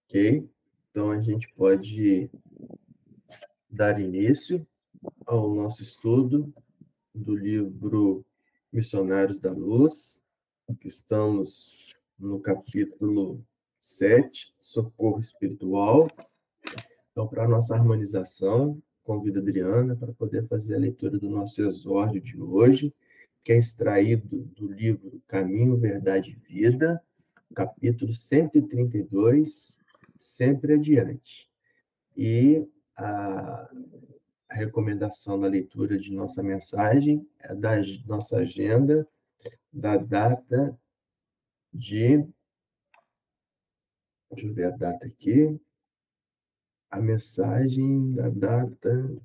Ok? Então, a gente pode dar início ao nosso estudo do livro Missionários da Luz. Estamos no capítulo 7, Socorro Espiritual. Então, para a nossa harmonização, convido a Adriana para poder fazer a leitura do nosso exórdio de hoje, que é extraído do livro Caminho, Verdade e Vida, capítulo 132, Sempre Adiante. E a recomendação da leitura de nossa mensagem é da nossa agenda, da data de... Deixa eu ver a data aqui. A mensagem da data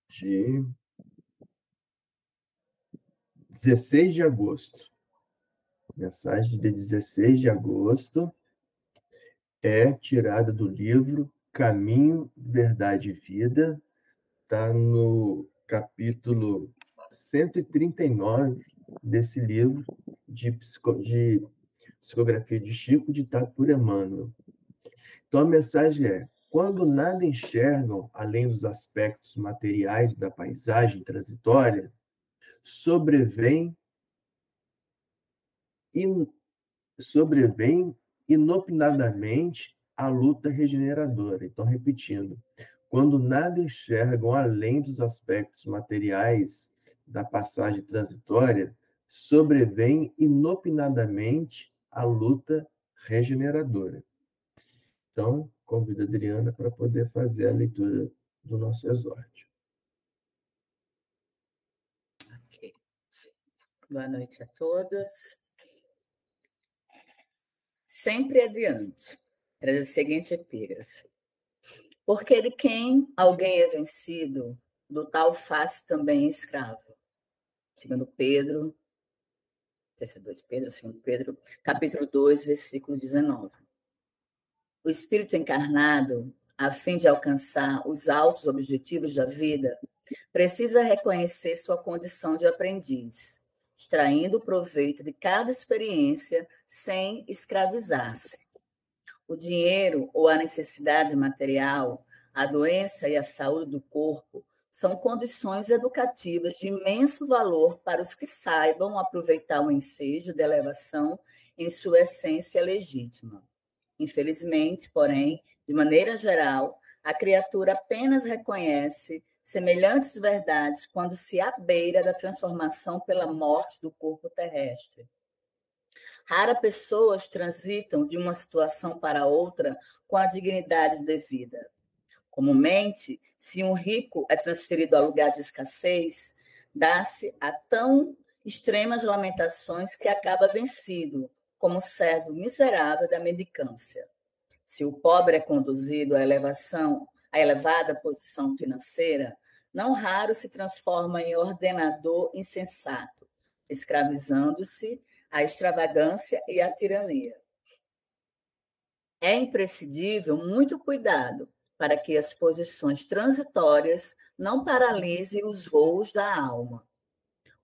de 16 de agosto. Mensagem de 16 de agosto é tirada do livro Caminho, Verdade e Vida. Está no capítulo 139 desse livro de psicografia de Chico, ditado por Emmanuel. Então, a mensagem é: quando nada enxergam além dos aspectos materiais da paisagem transitória, sobrevém inopinadamente a luta regeneradora. Então, repetindo, quando nada enxergam além dos aspectos materiais da passagem transitória, sobrevém inopinadamente a luta regeneradora. Então, convido a Adriana para poder fazer a leitura do nosso exórdio. Ok. Boa noite a todos. Sempre adiante. Traz a seguinte epígrafe. Porque de quem alguém é vencido, do tal faz também escravo. Segundo Pedro, terceiro 2 Pedro, segundo Pedro, capítulo 2, versículo 19. O espírito encarnado, a fim de alcançar os altos objetivos da vida, precisa reconhecer sua condição de aprendiz, extraindo o proveito de cada experiência sem escravizar-se. O dinheiro ou a necessidade material, a doença e a saúde do corpo são condições educativas de imenso valor para os que saibam aproveitar o ensejo de elevação em sua essência legítima. Infelizmente, porém, de maneira geral, a criatura apenas reconhece semelhantes verdades quando se abeira da transformação pela morte do corpo terrestre. Raras pessoas transitam de uma situação para outra com a dignidade devida. Comumente, se um rico é transferido ao lugar de escassez, dá-se a tão extremas lamentações que acaba vencido, como servo miserável da mendicância. Se o pobre é conduzido à elevada posição financeira, não raro se transforma em ordenador insensato, escravizando-se à extravagância e à tirania. É imprescindível muito cuidado para que as posições transitórias não paralisem os voos da alma.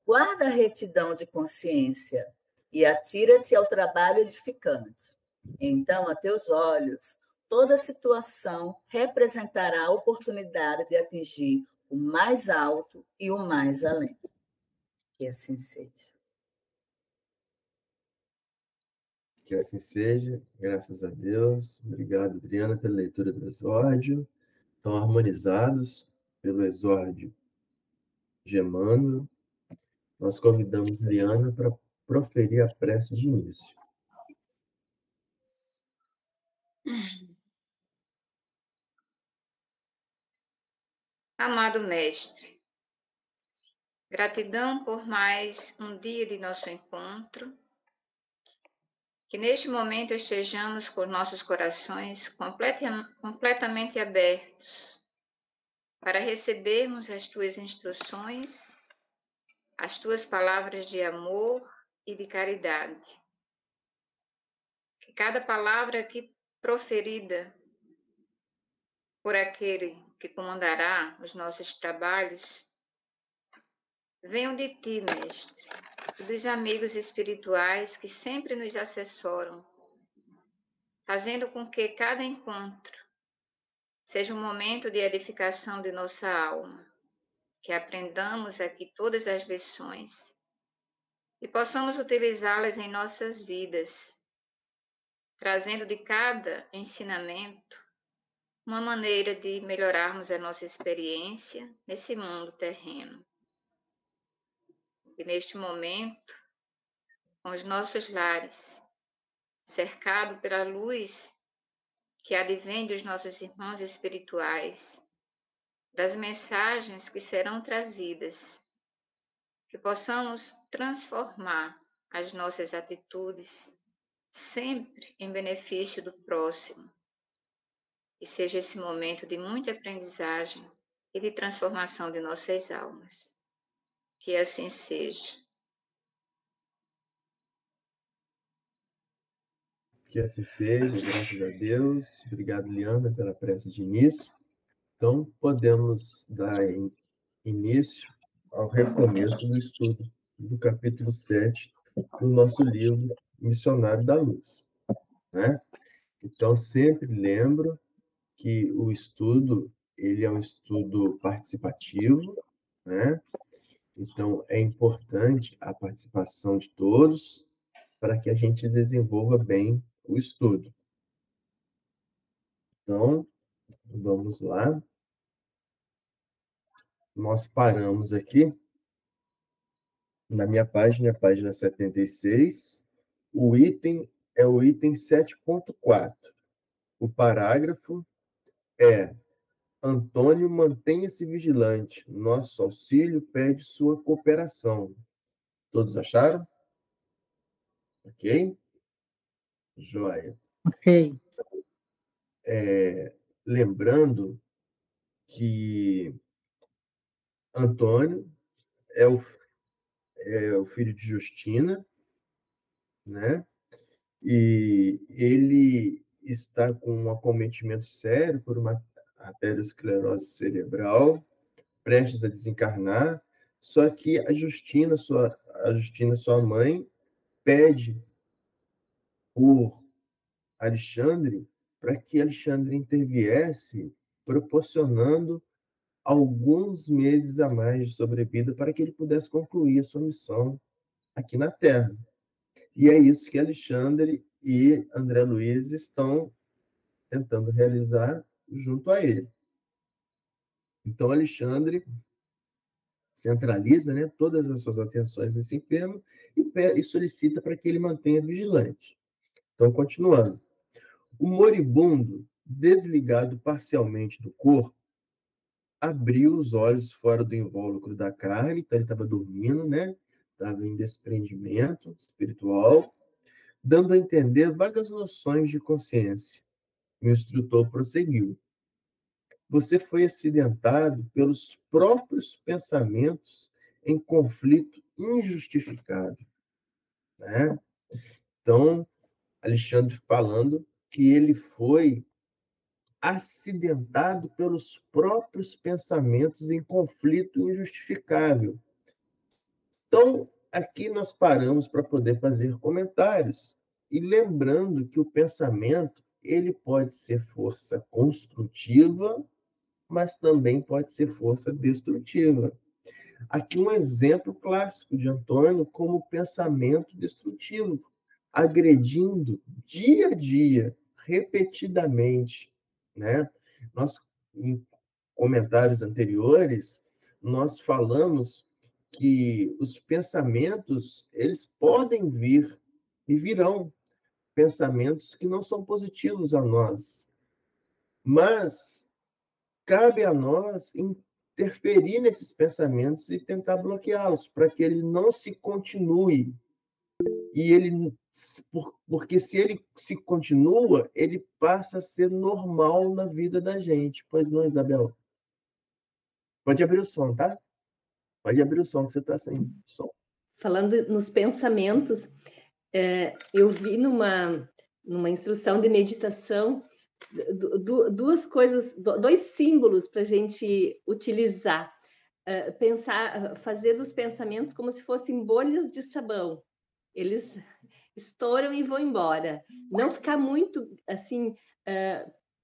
Guarda a retidão de consciência e atira-te ao trabalho edificante. Então, a teus olhos, toda situação representará a oportunidade de atingir o mais alto e o mais além. Que assim seja. Que assim seja, graças a Deus. Obrigado, Adriana, pela leitura do exórdio. Estão harmonizados pelo exórdio de Emmanuel. Nós convidamos Liana para proferir a prece de início. Amado Mestre, gratidão por mais um dia de nosso encontro, que neste momento estejamos com nossos corações completamente abertos para recebermos as Tuas instruções, as Tuas palavras de amor e de caridade. Que cada palavra aqui proferida por aquele que comandará os nossos trabalhos venham de Ti, Mestre, e dos amigos espirituais que sempre nos assessoram, fazendo com que cada encontro seja um momento de edificação de nossa alma, que aprendamos aqui todas as lições e possamos utilizá-las em nossas vidas, trazendo de cada ensinamento uma maneira de melhorarmos a nossa experiência nesse mundo terreno. E neste momento, com os nossos lares, cercado pela luz que advém dos nossos irmãos espirituais, das mensagens que serão trazidas, que possamos transformar as nossas atitudes sempre em benefício do próximo, e seja esse momento de muita aprendizagem e de transformação de nossas almas. Que assim seja. Que assim seja, graças a Deus. Obrigado, Liana, pela prece de início. Então, podemos dar início ao recomeço do estudo do capítulo 7 do nosso livro Missionário da Luz, né? Então, sempre lembro que o estudo, ele é um estudo participativo, né? Então, é importante a participação de todos para que a gente desenvolva bem o estudo. Então, vamos lá. Nós paramos aqui na minha página, página 76. O item é o item 7.4. O parágrafo é: Antônio, mantenha-se vigilante. Nosso auxílio pede sua cooperação. Todos acharam? Ok? Joia. Ok. Lembrando que Antônio é o filho de Justina, né? E ele está com um acometimento sério por uma arteriosclerose cerebral, prestes a desencarnar, só que a Justina, sua mãe, pede por Alexandre para que Alexandre interviesse, proporcionando alguns meses a mais de sobrevida para que ele pudesse concluir a sua missão aqui na Terra. E é isso que Alexandre e André Luiz estão tentando realizar junto a ele. Então, Alexandre centraliza, né, todas as suas atenções nesse enfermo e solicita para que ele mantenha vigilante. Então, continuando. O moribundo, desligado parcialmente do corpo, abriu os olhos fora do invólucro da carne, então ele estava dormindo, né? Estava em desprendimento espiritual, dando a entender vagas noções de consciência. O instrutor prosseguiu. Você foi acidentado pelos próprios pensamentos em conflito injustificado, né? Então, Alexandre falando que ele foi acidentado pelos próprios pensamentos em conflito injustificável. Então, aqui nós paramos para poder fazer comentários e lembrando que o pensamento ele pode ser força construtiva, mas também pode ser força destrutiva. Aqui um exemplo clássico de Antônio como pensamento destrutivo, agredindo dia a dia, repetidamente, né? Nós, em comentários anteriores, nós falamos que os pensamentos, eles podem vir e virão pensamentos que não são positivos a nós, mas cabe a nós interferir nesses pensamentos e tentar bloqueá-los para que ele não se continue. E ele, porque se ele se continua, ele passa a ser normal na vida da gente. Pois não, Isabel? Pode abrir o som, tá? Pode abrir o som, que você está sem som. Falando nos pensamentos, eu vi numa instrução de meditação duas coisas, dois símbolos para a gente utilizar. Fazer dos pensamentos como se fossem bolhas de sabão. Eles estouram e vão embora. Não ficar muito, assim,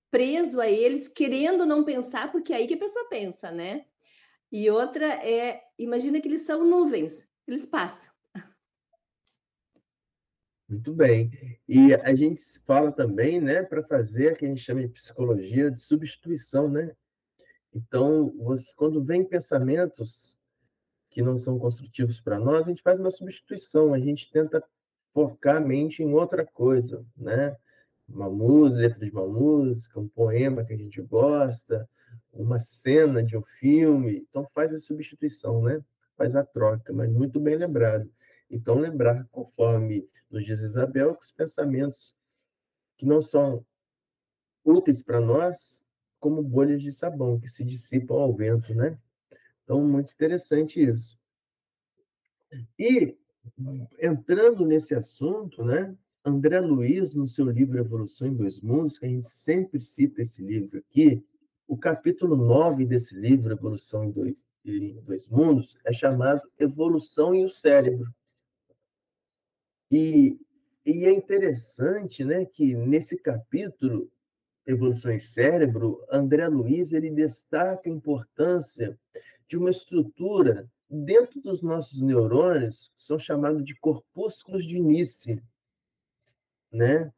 preso a eles, querendo não pensar, porque é aí que a pessoa pensa, né? E outra é, imagina que eles são nuvens, eles passam. Muito bem. E a gente fala também, né, para fazer o que a gente chama de psicologia de substituição, né? Então, quando vem pensamentos que não são construtivos para nós, a gente faz uma substituição, a gente tenta focar a mente em outra coisa, né? Uma música, letra de uma música, um poema que a gente gosta, uma cena de um filme. Então, faz a substituição, né? Faz a troca, mas muito bem lembrado. Então, lembrar, conforme nos diz Isabel, que os pensamentos que não são úteis para nós, como bolhas de sabão, que se dissipam ao vento, né? Então, muito interessante isso. E, entrando nesse assunto, né? André Luiz, no seu livro Evolução em Dois Mundos, que a gente sempre cita esse livro aqui, o capítulo 9 desse livro, Evolução em Dois Mundos, é chamado Evolução e o Cérebro. E é interessante, né, que nesse capítulo, Evolução e Cérebro, André Luiz ele destaca a importância de uma estrutura dentro dos nossos neurônios, que são chamados de corpúsculos de Nice, né?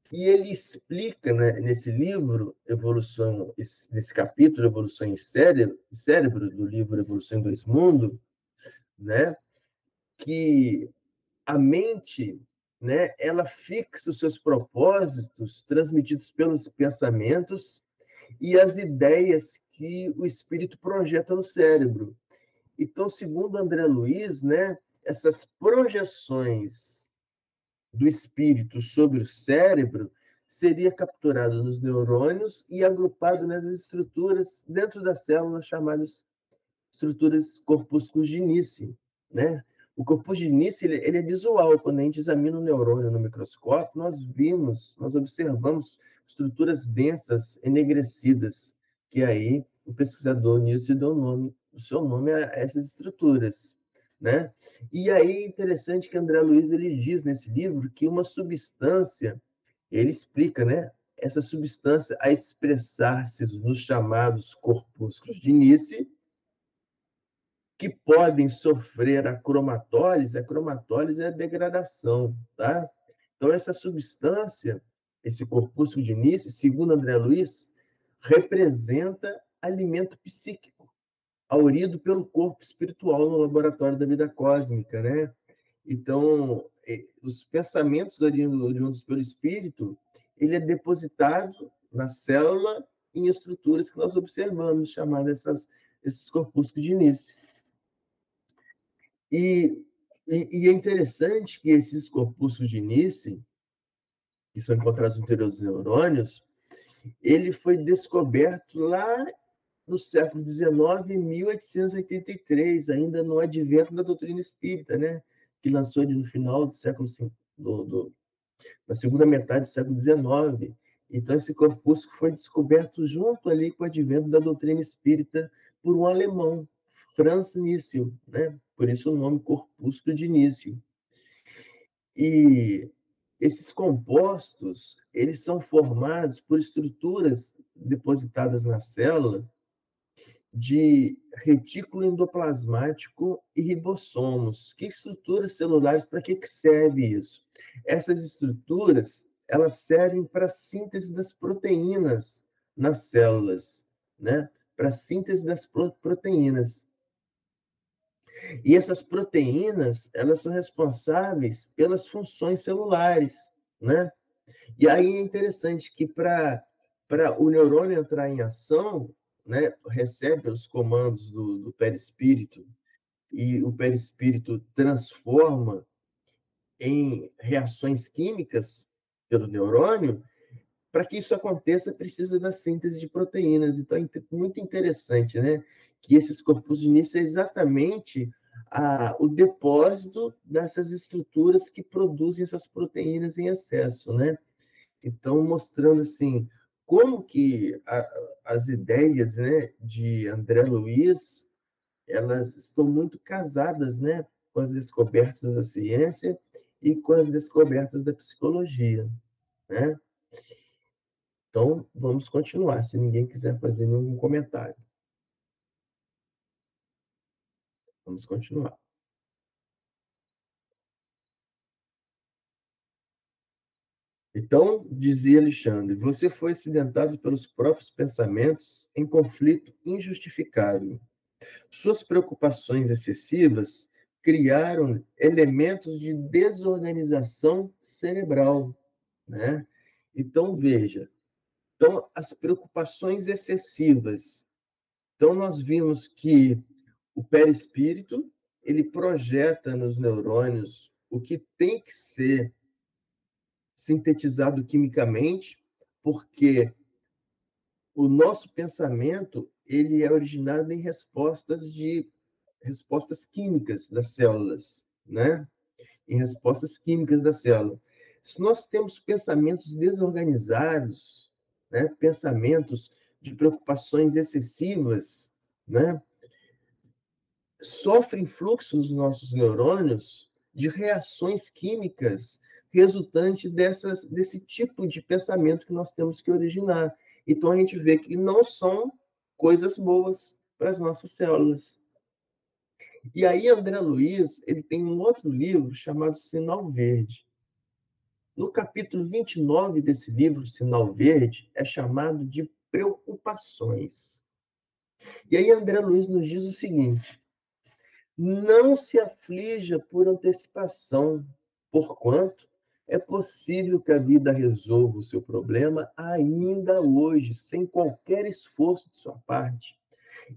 E ele explica, né, nesse livro, nesse capítulo, Evolução e Cérebro, do livro Evolução em Dois Mundos, né, que a mente, né, ela fixa os seus propósitos transmitidos pelos pensamentos e as ideias que o espírito projeta no cérebro. Então, segundo André Luiz, né, essas projeções do espírito sobre o cérebro seria capturado nos neurônios e agrupado nas estruturas dentro das células chamadas estruturas corpúsculos de Nice, né? O corpúsculo de Nice ele é visual. Quando a gente examina o neurônio no microscópio, nós observamos estruturas densas, enegrecidas, que aí o pesquisador Nice deu o seu nome a essas estruturas, né? E aí é interessante que André Luiz ele diz nesse livro que uma substância, ele explica, né? Essa substância a expressar-se nos chamados corpúsculos de Nice, que podem sofrer a cromatólise é a degradação, tá? Então, essa substância, esse corpúsculo de Nice, segundo André Luiz, representa alimento psíquico, aurido pelo corpo espiritual no laboratório da vida cósmica, né? Então, os pensamentos oriundos pelo espírito, ele é depositado na célula em estruturas que nós observamos, chamadas esses corpúsculos de Nice. E é interessante que esses corpúsculos de Nice, que são encontrados no interior dos neurônios, ele foi descoberto lá no século XIX, em 1883, ainda no advento da doutrina espírita, né? Que lançou ele no final do século na segunda metade do século XIX. Então, esse corpúsculo foi descoberto junto ali com o advento da doutrina espírita por um alemão, Franz Nissl, né? Por isso o nome corpúsculo de Nissl. E esses compostos, eles são formados por estruturas depositadas na célula de retículo endoplasmático e ribossomos. Que estruturas celulares, para que serve isso? Essas estruturas, elas servem para a síntese das proteínas nas células, né? Para a síntese das proteínas. E essas proteínas, elas são responsáveis pelas funções celulares, né? E aí é interessante que para o neurônio entrar em ação, né, recebe os comandos do perispírito e o perispírito transforma em reações químicas pelo neurônio. Para que isso aconteça, precisa da síntese de proteínas. Então, é muito interessante, né? Que esses corpos de início é exatamente o depósito dessas estruturas que produzem essas proteínas em excesso, né? Então, mostrando, assim, como que as ideias, né, de André Luiz, elas estão muito casadas, né, com as descobertas da ciência e com as descobertas da psicologia, né? Então, vamos continuar, se ninguém quiser fazer nenhum comentário. Vamos continuar. Então, dizia Alexandre, você foi acidentado pelos próprios pensamentos em conflito injustificável. Suas preocupações excessivas criaram elementos de desorganização cerebral, né? Então, veja, então, as preocupações excessivas. Então, nós vimos que o perispírito, ele projeta nos neurônios o que tem que ser sintetizado quimicamente, porque o nosso pensamento, ele é originado em respostas químicas das células, né? Em respostas químicas da célula. Se nós temos pensamentos desorganizados, né? Pensamentos de preocupações excessivas, né? Sofrem fluxo nos nossos neurônios de reações químicas resultante desse tipo de pensamento que nós temos que originar. Então, a gente vê que não são coisas boas para as nossas células. E aí, André Luiz, ele tem um outro livro chamado Sinal Verde. No capítulo 29 desse livro, Sinal Verde, é chamado de preocupações. E aí, André Luiz nos diz o seguinte: não se aflija por antecipação, porquanto é possível que a vida resolva o seu problema ainda hoje, sem qualquer esforço de sua parte.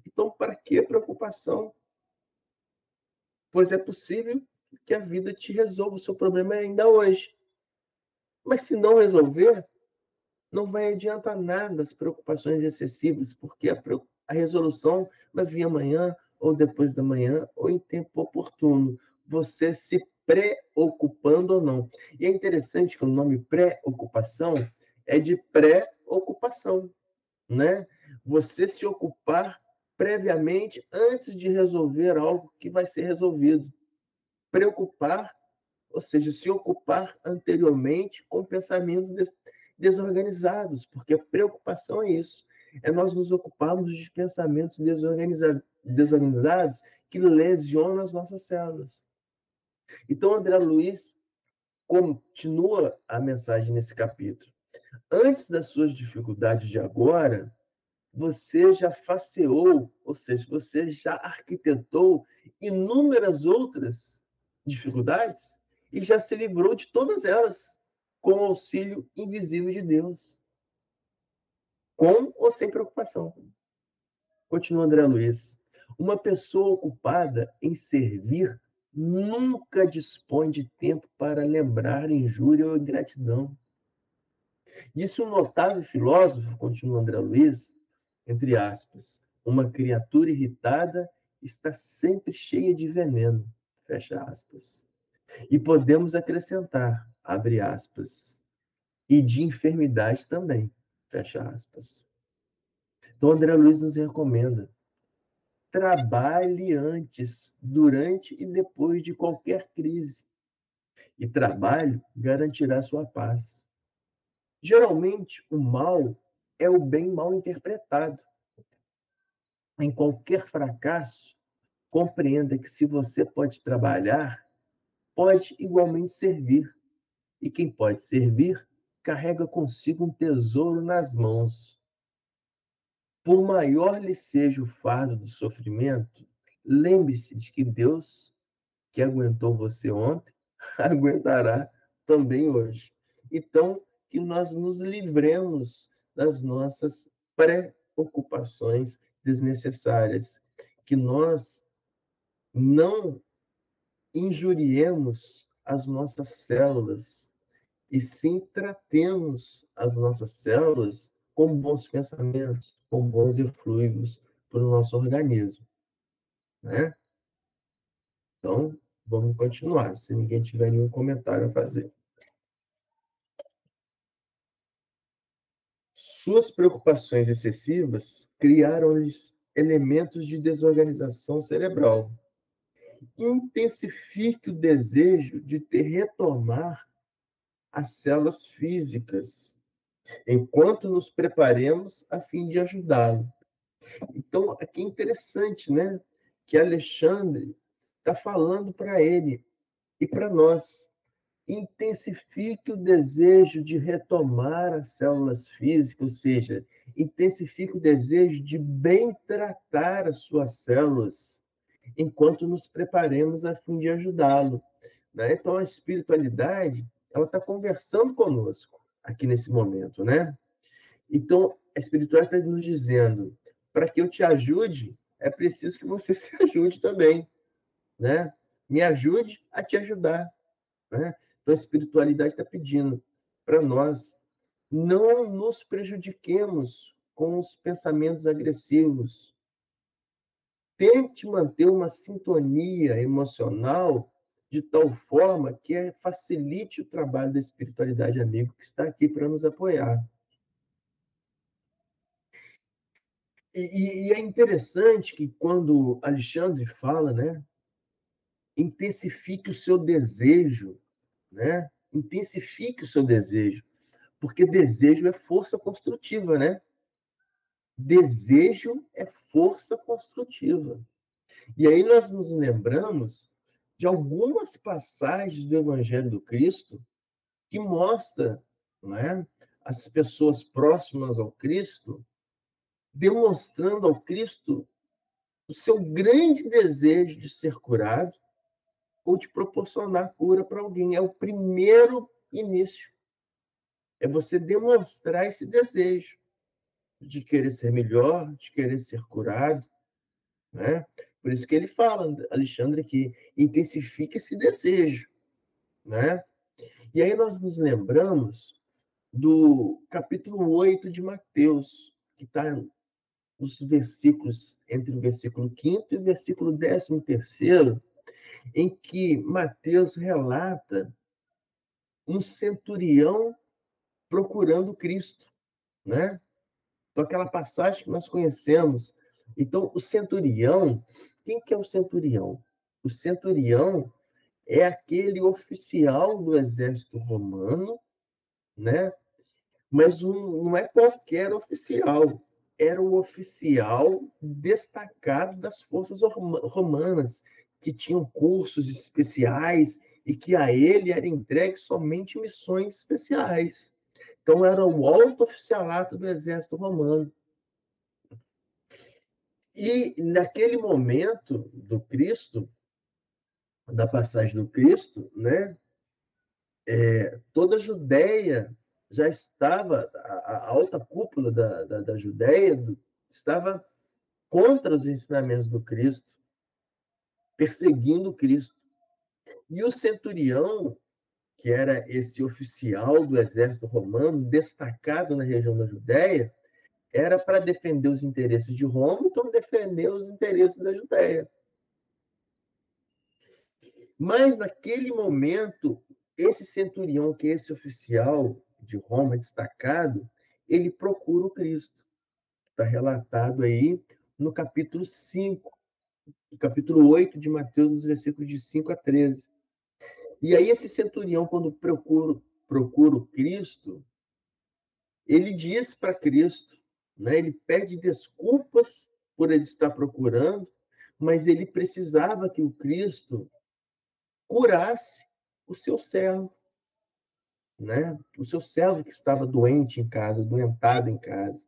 Então, para que preocupação? Pois é possível que a vida te resolva o seu problema ainda hoje. Mas se não resolver, não vai adiantar nada as preocupações excessivas, porque a resolução vai vir amanhã, ou depois da manhã, ou em tempo oportuno. Você se preocupando ou não. E é interessante que o nome preocupação é de pré-ocupação, né? Você se ocupar previamente antes de resolver algo que vai ser resolvido. Preocupar, ou seja, se ocupar anteriormente com pensamentos desorganizados, porque a preocupação é isso, é nós nos ocuparmos de pensamentos desorganizados que lesionam as nossas células. Então, André Luiz continua a mensagem nesse capítulo. Antes das suas dificuldades de agora, você já faceou, ou seja, você já arquitetou inúmeras outras dificuldades e já se livrou de todas elas com o auxílio invisível de Deus. Com ou sem preocupação. Continua André Luiz. Uma pessoa ocupada em servir nunca dispõe de tempo para lembrar injúria ou ingratidão. Disse um notável filósofo, continua André Luiz, entre aspas, uma criatura irritada está sempre cheia de veneno, fecha aspas. E podemos acrescentar, abre aspas, e de enfermidade também, fecha aspas. Então, André Luiz nos recomenda: trabalhe antes, durante e depois de qualquer crise. E trabalho garantirá sua paz. Geralmente, o mal é o bem mal interpretado. Em qualquer fracasso, compreenda que se você pode trabalhar, pode igualmente servir. E quem pode servir, carrega consigo um tesouro nas mãos. Por maior lhe seja o fardo do sofrimento, lembre-se de que Deus, que aguentou você ontem, aguentará também hoje. Então, que nós nos livremos das nossas preocupações desnecessárias, que nós não injuriemos as nossas células, e sim tratemos as nossas células com bons pensamentos, com bons eflúvios para o nosso organismo, né? Então, vamos continuar, se ninguém tiver nenhum comentário a fazer. Suas preocupações excessivas criaram-lhes elementos de desorganização cerebral. intensifique o desejo de retomar as células físicas, enquanto nos preparemos a fim de ajudá-lo. Então, aqui é interessante, né? Que Alexandre está falando para ele e para nós. Intensifique o desejo de retomar as células físicas, ou seja, intensifique o desejo de bem tratar as suas células, enquanto nos preparemos a fim de ajudá-lo. Né? Então, a espiritualidade, ela está conversando conosco aqui nesse momento, né? Então, a espiritualidade está nos dizendo, para que eu te ajude, é preciso que você se ajude também, né? Me ajude a te ajudar, né? Então, a espiritualidade está pedindo para nós não nos prejudiquemos com os pensamentos agressivos. Tente manter uma sintonia emocional de tal forma que facilite o trabalho da espiritualidade amigo que está aqui para nos apoiar. E é interessante que quando Alexandre fala, né, intensifique o seu desejo, né? Intensifique o seu desejo, porque desejo é força construtiva, né? Desejo é força construtiva. E aí nós nos lembramos de algumas passagens do Evangelho do Cristo que mostra, né, as pessoas próximas ao Cristo demonstrando ao Cristo o seu grande desejo de ser curado ou de proporcionar cura para alguém. É o primeiro início. É você demonstrar esse desejo de querer ser melhor, de querer ser curado, né? Por isso que ele fala, Alexandre, que intensifica esse desejo, né? E aí nós nos lembramos do capítulo 8 de Mateus, que está nos versículos, entre o versículo 5º e o versículo 13º, em que Mateus relata um centurião procurando Cristo, né? Então, aquela passagem que nós conhecemos. Então, o centurião, quem que é o centurião? O centurião é aquele oficial do exército romano, né? Mas não é qualquer oficial. Era o oficial destacado das forças romanas, que tinham cursos especiais e que a ele era entregue somente missões especiais. Então, era o alto oficialato do exército romano. E naquele momento do Cristo, da passagem do Cristo, né, toda a Judéia já estava, a alta cúpula da Judéia estava contra os ensinamentos do Cristo, perseguindo o Cristo. E o centurião, que era esse oficial do exército romano, destacado na região da Judéia, era para defender os interesses de Roma, então defender os interesses da Judéia. Mas, naquele momento, esse centurião, que é esse oficial de Roma destacado, ele procura o Cristo. Está relatado aí no capítulo 5, no capítulo 8 de Mateus, nos versículos de 5 a 13. E aí esse centurião, quando procura o Cristo, ele diz para Cristo, né, ele pede desculpas por ele estar procurando, mas ele precisava que o Cristo curasse o seu servo, né? O seu servo que estava doente em casa, doentado em casa.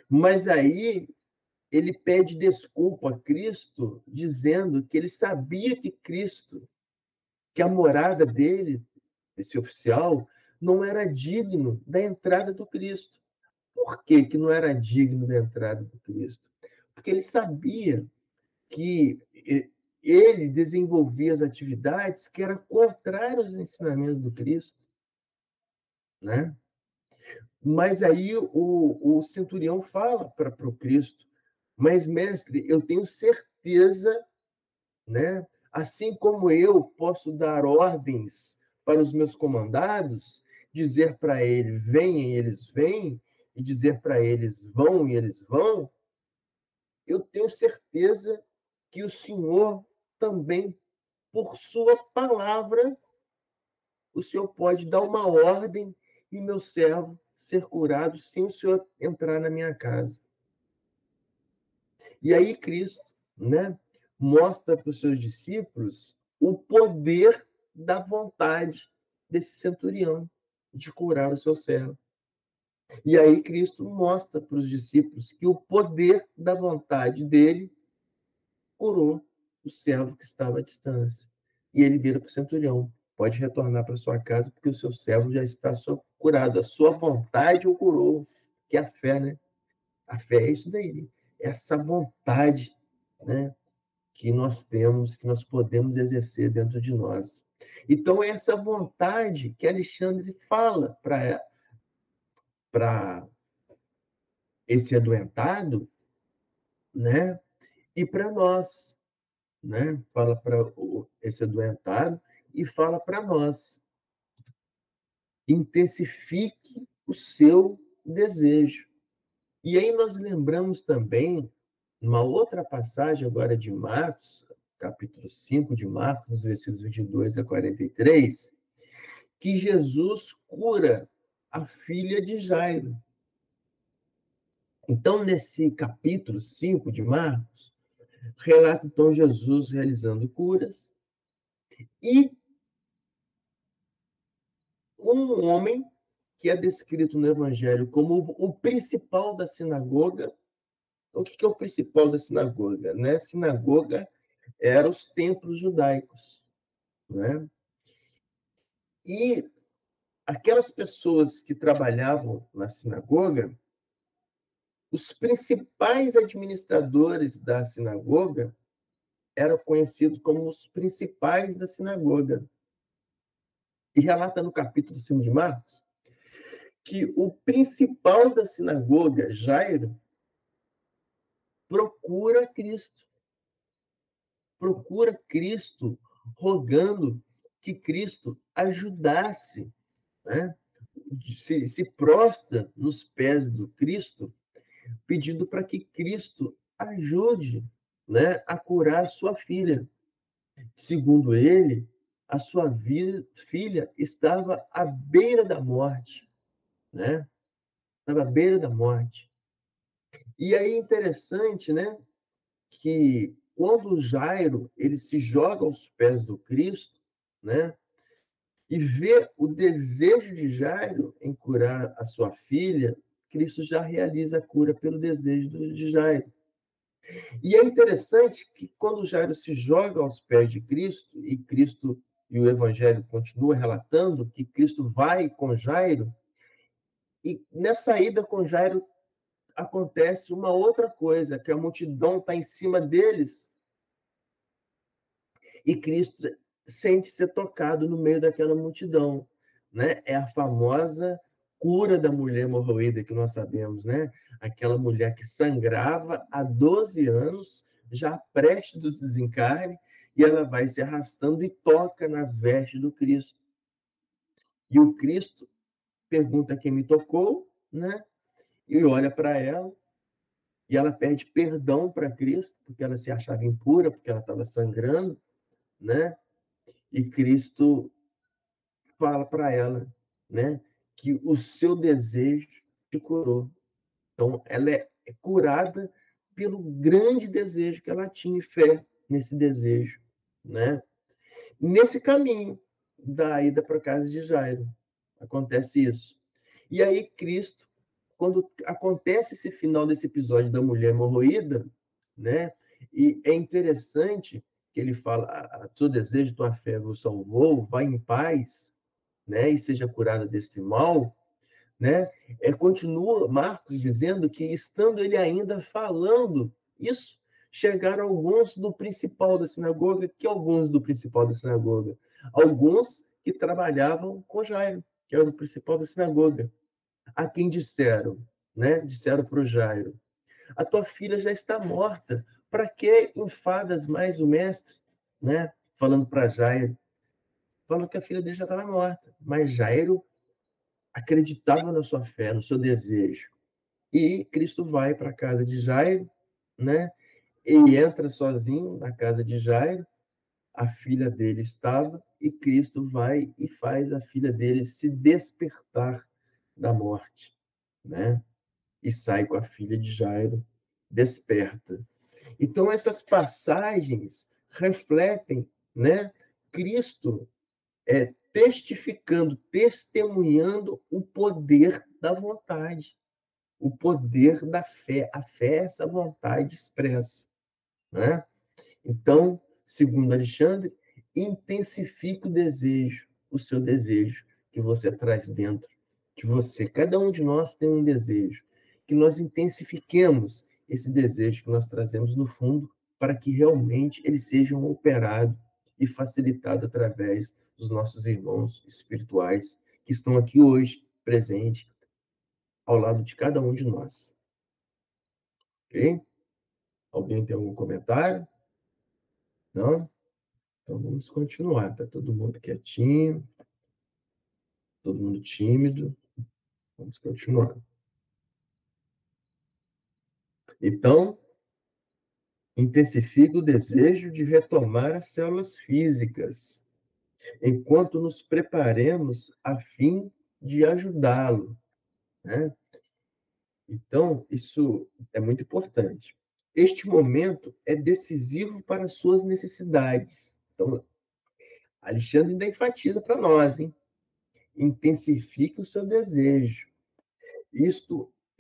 Mas aí ele pede desculpa a Cristo, dizendo que ele sabia que Cristo, que a morada dele, esse oficial, não era digno da entrada do Cristo. Por que que não era digno da entrada do Cristo? Porque ele sabia que ele desenvolvia as atividades que eram contrárias aos ensinamentos do Cristo, né? Mas aí o centurião fala para o Cristo, mas, mestre, eu tenho certeza, né? Assim como eu posso dar ordens para os meus comandados, dizer para eles, venham e eles vêm, e dizer para eles, vão e eles vão, eu tenho certeza que o Senhor também, por sua palavra, o Senhor pode dar uma ordem e meu servo ser curado sem o Senhor entrar na minha casa. E aí Cristo, né, mostra para os seus discípulos o poder da vontade desse centurião de curar o seu servo. E aí Cristo mostra para os discípulos que o poder da vontade dele curou o servo que estava à distância. E ele vira para o centurião: pode retornar para sua casa, porque o seu servo já está curado. A sua vontade o curou, que é a fé, né? A fé é isso daí, essa vontade, né, que nós temos, que nós podemos exercer dentro de nós. Então, é essa vontade que Alexandre fala para esse adoentado, né, e para nós, né? Fala para esse adoentado e fala para nós: intensifique o seu desejo. E aí nós lembramos também uma outra passagem agora de Marcos, capítulo 5 de Marcos, versículos 22 a 43, que Jesus cura a filha de Jairo. Então, nesse capítulo 5 de Marcos, relata então Jesus realizando curas e um homem que é descrito no Evangelho como o principal da sinagoga. O que é o principal da sinagoga? Né? Sinagoga eram os templos judaicos. Né? E aquelas pessoas que trabalhavam na sinagoga, os principais administradores da sinagoga eram conhecidos como os principais da sinagoga. E relata no capítulo 5 de Marcos que o principal da sinagoga, Jairo, procura Cristo, rogando que Cristo ajudasse, né? Se prostra nos pés do Cristo, pedindo para que Cristo ajude, né, a curar sua filha. Segundo ele, a sua filha estava à beira da morte, né? Estava à beira da morte. E aí é interessante, né, que quando Jairo ele se joga aos pés do Cristo, né, e vê o desejo de Jairo em curar a sua filha, Cristo já realiza a cura pelo desejo de Jairo. E é interessante que quando Jairo se joga aos pés de Cristo, e o Evangelho continua relatando que Cristo vai com Jairo, e nessa ida com Jairo acontece uma outra coisa, que a multidão está em cima deles, e Cristo sente ser tocado no meio daquela multidão, né? É a famosa cura da mulher hemorroída que nós sabemos, né? Aquela mulher que sangrava há 12 anos, já prestes do desencarne, e ela vai se arrastando e toca nas vestes do Cristo. E o Cristo pergunta quem me tocou, né? E olha para ela, e ela pede perdão para Cristo, porque ela se achava impura, porque ela estava sangrando, né? E Cristo fala para ela, né, que o seu desejo te curou. Então, ela é curada pelo grande desejo que ela tinha, e fé nesse desejo, né? Nesse caminho da ida para a casa de Jairo, acontece isso. E aí Cristo, quando acontece esse final desse episódio da mulher hemorroída, né? E é interessante que ele fala: a teu desejo, tua fé vos salvou, vai em paz, né? E seja curada deste mal, né? Continua Marcos dizendo que, estando ele ainda falando isso, chegaram alguns do principal da sinagoga. Que alguns do principal da sinagoga? Alguns que trabalhavam com Jairo, que era o principal da sinagoga. A quem disseram, né? Disseram para o Jairo: a tua filha já está morta. Para que enfadas mais o mestre? Né? Falando para Jairo. Falando que a filha dele já estava morta. Mas Jairo acreditava na sua fé, no seu desejo. E Cristo vai para a casa de Jairo, né? Ele entra sozinho na casa de Jairo, a filha dele estava, e Cristo vai e faz a filha dele se despertar da morte, né? E sai com a filha de Jairo desperta. Então, essas passagens refletem, né, Cristo testificando, testemunhando o poder da vontade, o poder da fé. A fé é essa vontade expressa, né? Então, segundo Alexandre, intensifique o seu desejo que você traz dentro de você. Cada um de nós tem um desejo, que nós intensifiquemos esse desejo que nós trazemos no fundo, para que realmente ele seja operado e facilitado através dos nossos irmãos espirituais que estão aqui hoje, presentes, ao lado de cada um de nós. Ok? Alguém tem algum comentário? Não? Então vamos continuar. Está todo mundo quietinho, todo mundo tímido. Vamos continuar. Então, intensifica o desejo de retomar as células físicas, enquanto nos preparemos a fim de ajudá-lo, né? Então, isso é muito importante. Este momento é decisivo para as suas necessidades. Então, Alexandre ainda enfatiza para nós, hein? Intensifique o seu desejo.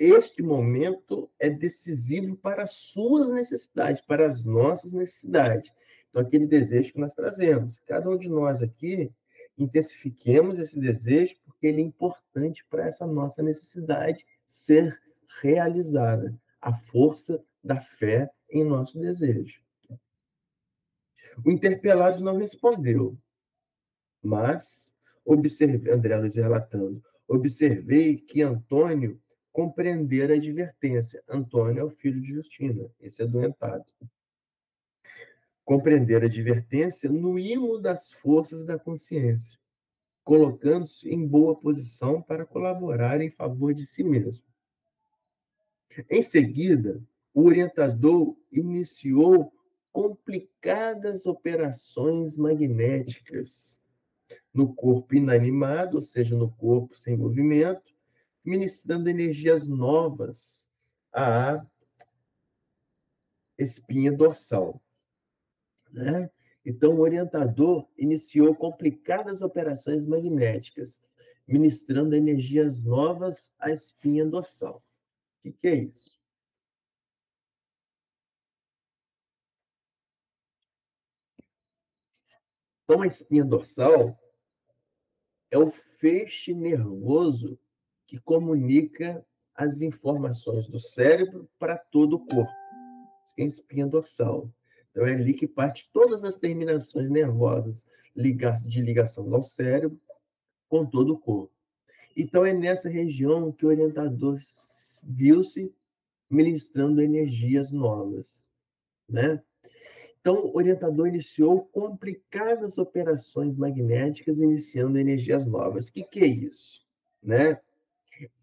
Este momento é decisivo para as suas necessidades, para as nossas necessidades. Então, aquele desejo que nós trazemos. Cada um de nós aqui, intensifiquemos esse desejo, porque ele é importante para essa nossa necessidade ser realizada. A força da fé em nosso desejo. O interpelado não respondeu, mas, André Luiz relatando, observei que Antônio compreendera a advertência. Antônio é o filho de Justina, esse adoentado. Compreender a advertência no imo das forças da consciência, colocando-se em boa posição para colaborar em favor de si mesmo. Em seguida, o orientador iniciou complicadas operações magnéticas no corpo inanimado, ou seja, no corpo sem movimento, ministrando energias novas à espinha dorsal, né? Então, o orientador iniciou complicadas operações magnéticas, ministrando energias novas à espinha dorsal. O que é isso? Então, a espinha dorsal é o feixe nervoso que comunica as informações do cérebro para todo o corpo. Isso que é a espinha dorsal. Então, é ali que parte todas as terminações nervosas de ligação ao cérebro com todo o corpo. Então, é nessa região que o orientador viu-se ministrando energias novas, né? Então, o orientador iniciou complicadas operações magnéticas, iniciando energias novas. O que é isso? Né?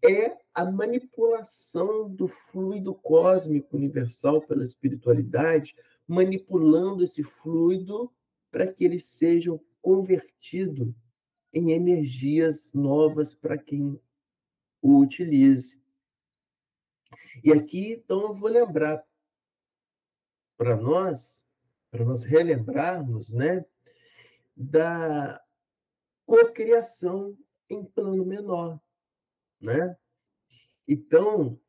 É a manipulação do fluido cósmico universal pela espiritualidade, manipulando esse fluido para que ele seja convertido em energias novas para quem o utilize. E aqui, então, eu vou lembrar para nós relembrarmos, né, da cocriação em plano menor, né? Então,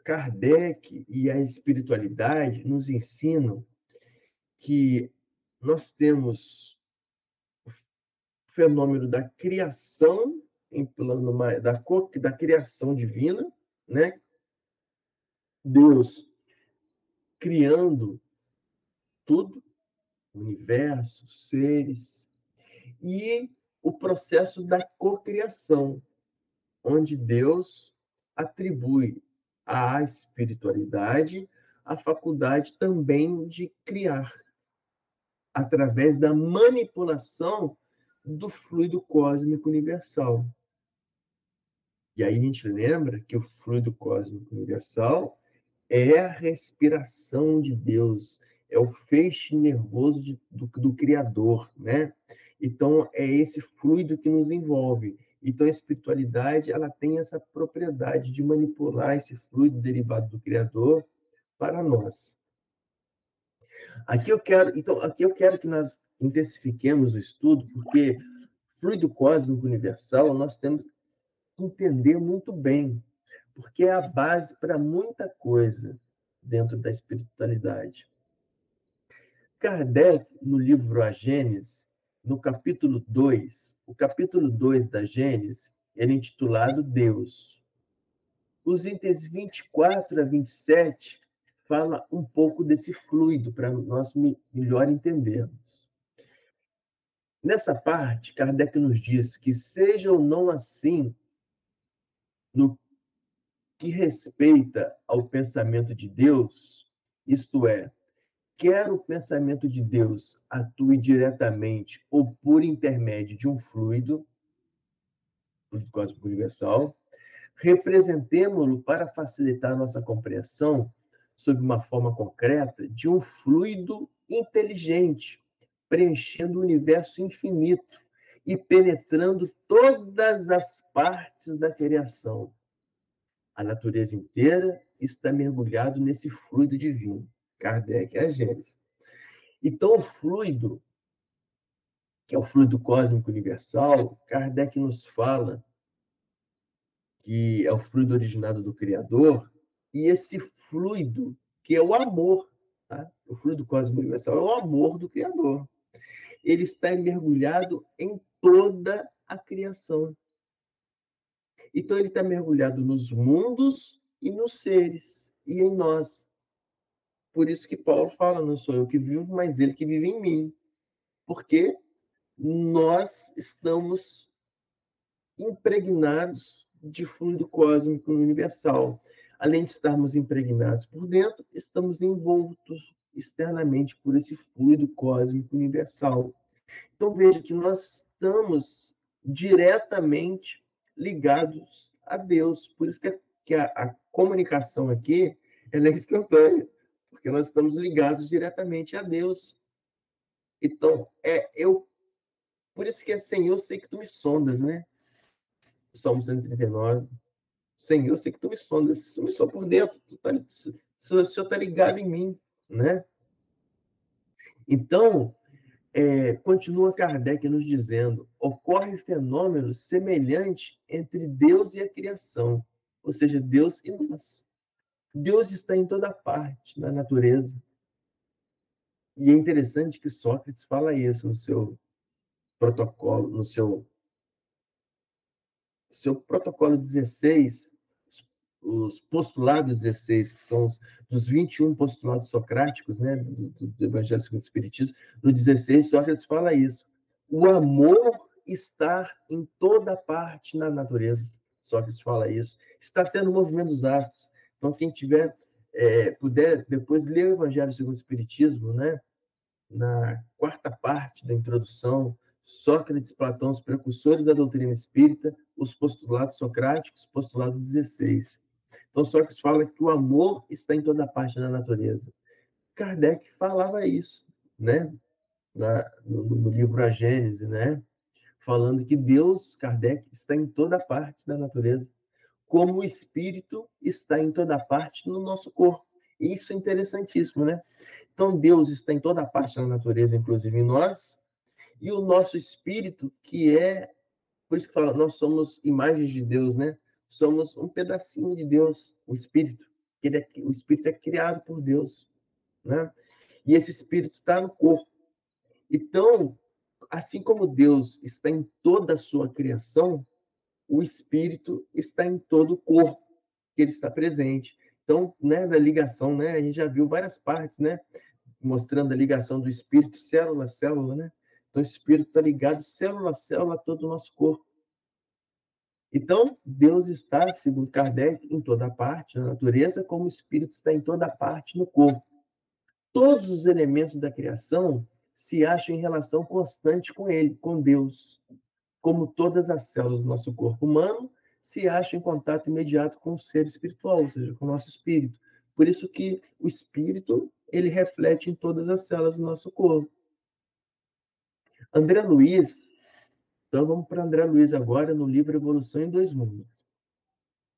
Kardec e a espiritualidade nos ensinam que nós temos o fenômeno da criação em plano da criação divina, né? Deus criando tudo, o universo, seres, e o processo da cocriação, onde Deus atribui à espiritualidade a faculdade também de criar, através da manipulação do fluido cósmico universal. E aí a gente lembra que o fluido cósmico universal é a respiração de Deus, é o feixe nervoso do Criador, né? Então, é esse fluido que nos envolve. Então, a espiritualidade, ela tem essa propriedade de manipular esse fluido derivado do Criador para nós. Aqui eu quero que nós intensifiquemos o estudo, porque fluido cósmico universal nós temos que entender muito bem, porque é a base para muita coisa dentro da espiritualidade. Kardec, no livro A Gênese, no capítulo 2, o capítulo 2 da Gênese, ele é intitulado Deus. Os itens 24 a 27 fala um pouco desse fluido, para nós melhor entendermos. Nessa parte, Kardec nos diz que seja ou não assim no que respeita ao pensamento de Deus, isto é, quer o pensamento de Deus atue diretamente ou por intermédio de um fluido cósmico universal, representemo-lo para facilitar nossa compreensão sob uma forma concreta de um fluido inteligente, preenchendo o universo infinito e penetrando todas as partes da criação. A natureza inteira está mergulhado nesse fluido divino. Kardec é a Gênese. Então, o fluido, que é o fluido cósmico universal, Kardec nos fala que é o fluido originado do Criador, e esse fluido, que é o amor, tá? O fluido cósmico universal é o amor do Criador. Ele está mergulhado em toda a criação. Então, ele está mergulhado nos mundos e nos seres, e em nós. Por isso que Paulo fala, não sou eu que vivo, mas ele que vive em mim. Porque nós estamos impregnados de fluido cósmico universal. Além de estarmos impregnados por dentro, estamos envoltos externamente por esse fluido cósmico universal. Então, veja que nós estamos diretamente ligados a Deus. Por isso que a comunicação aqui ela é instantânea, porque nós estamos ligados diretamente a Deus. Então, por isso que é Senhor, eu sei que tu me sondas, né? Salmo 139. Senhor, eu sei que tu me sondas. Tu me sonda por dentro. O Senhor está ligado em mim, né? Então, continua Kardec nos dizendo, ocorre fenômeno semelhante entre Deus e a criação, ou seja, Deus e nós. Deus está em toda parte na natureza. E é interessante que Sócrates fala isso no seu protocolo, no seu protocolo 16, os postulados 16, que são dos 21 postulados socráticos, né, do Evangelho segundo o Espiritismo, no 16, Sócrates fala isso. O amor está em toda parte na natureza. Sócrates fala isso. Está tendo o movimento dos astros. Então, quem puder depois ler o Evangelho segundo o Espiritismo, né, na quarta parte da introdução, Sócrates e Platão, os precursores da doutrina espírita, os postulados socráticos, postulado 16. Então, Sócrates fala que o amor está em toda parte da natureza. Kardec falava isso, né? No livro A Gênese, né? Falando que Deus, Kardec, está em toda parte da natureza, como o espírito está em toda parte no nosso corpo. Isso é interessantíssimo, né? Então, Deus está em toda parte da natureza, inclusive em nós, e o nosso espírito, que por isso que fala, nós somos imagens de Deus, né? Somos um pedacinho de Deus, o espírito. O espírito é criado por Deus, né? E esse espírito está no corpo. Então, assim como Deus está em toda a sua criação, o espírito está em todo o corpo, que ele está presente. Então, né, da ligação, né? A gente já viu várias partes, né? Mostrando a ligação do espírito, célula a célula, né? Então, o espírito está ligado célula a célula a todo o nosso corpo. Então, Deus está, segundo Kardec, em toda parte na natureza, como o espírito está em toda parte no corpo. Todos os elementos da criação se acham em relação constante com ele, com Deus, como todas as células do nosso corpo humano se acham em contato imediato com o ser espiritual, ou seja, com o nosso espírito. Por isso que o espírito ele reflete em todas as células do nosso corpo. André Luiz, então vamos para André Luiz agora no livro Evolução em Dois Mundos,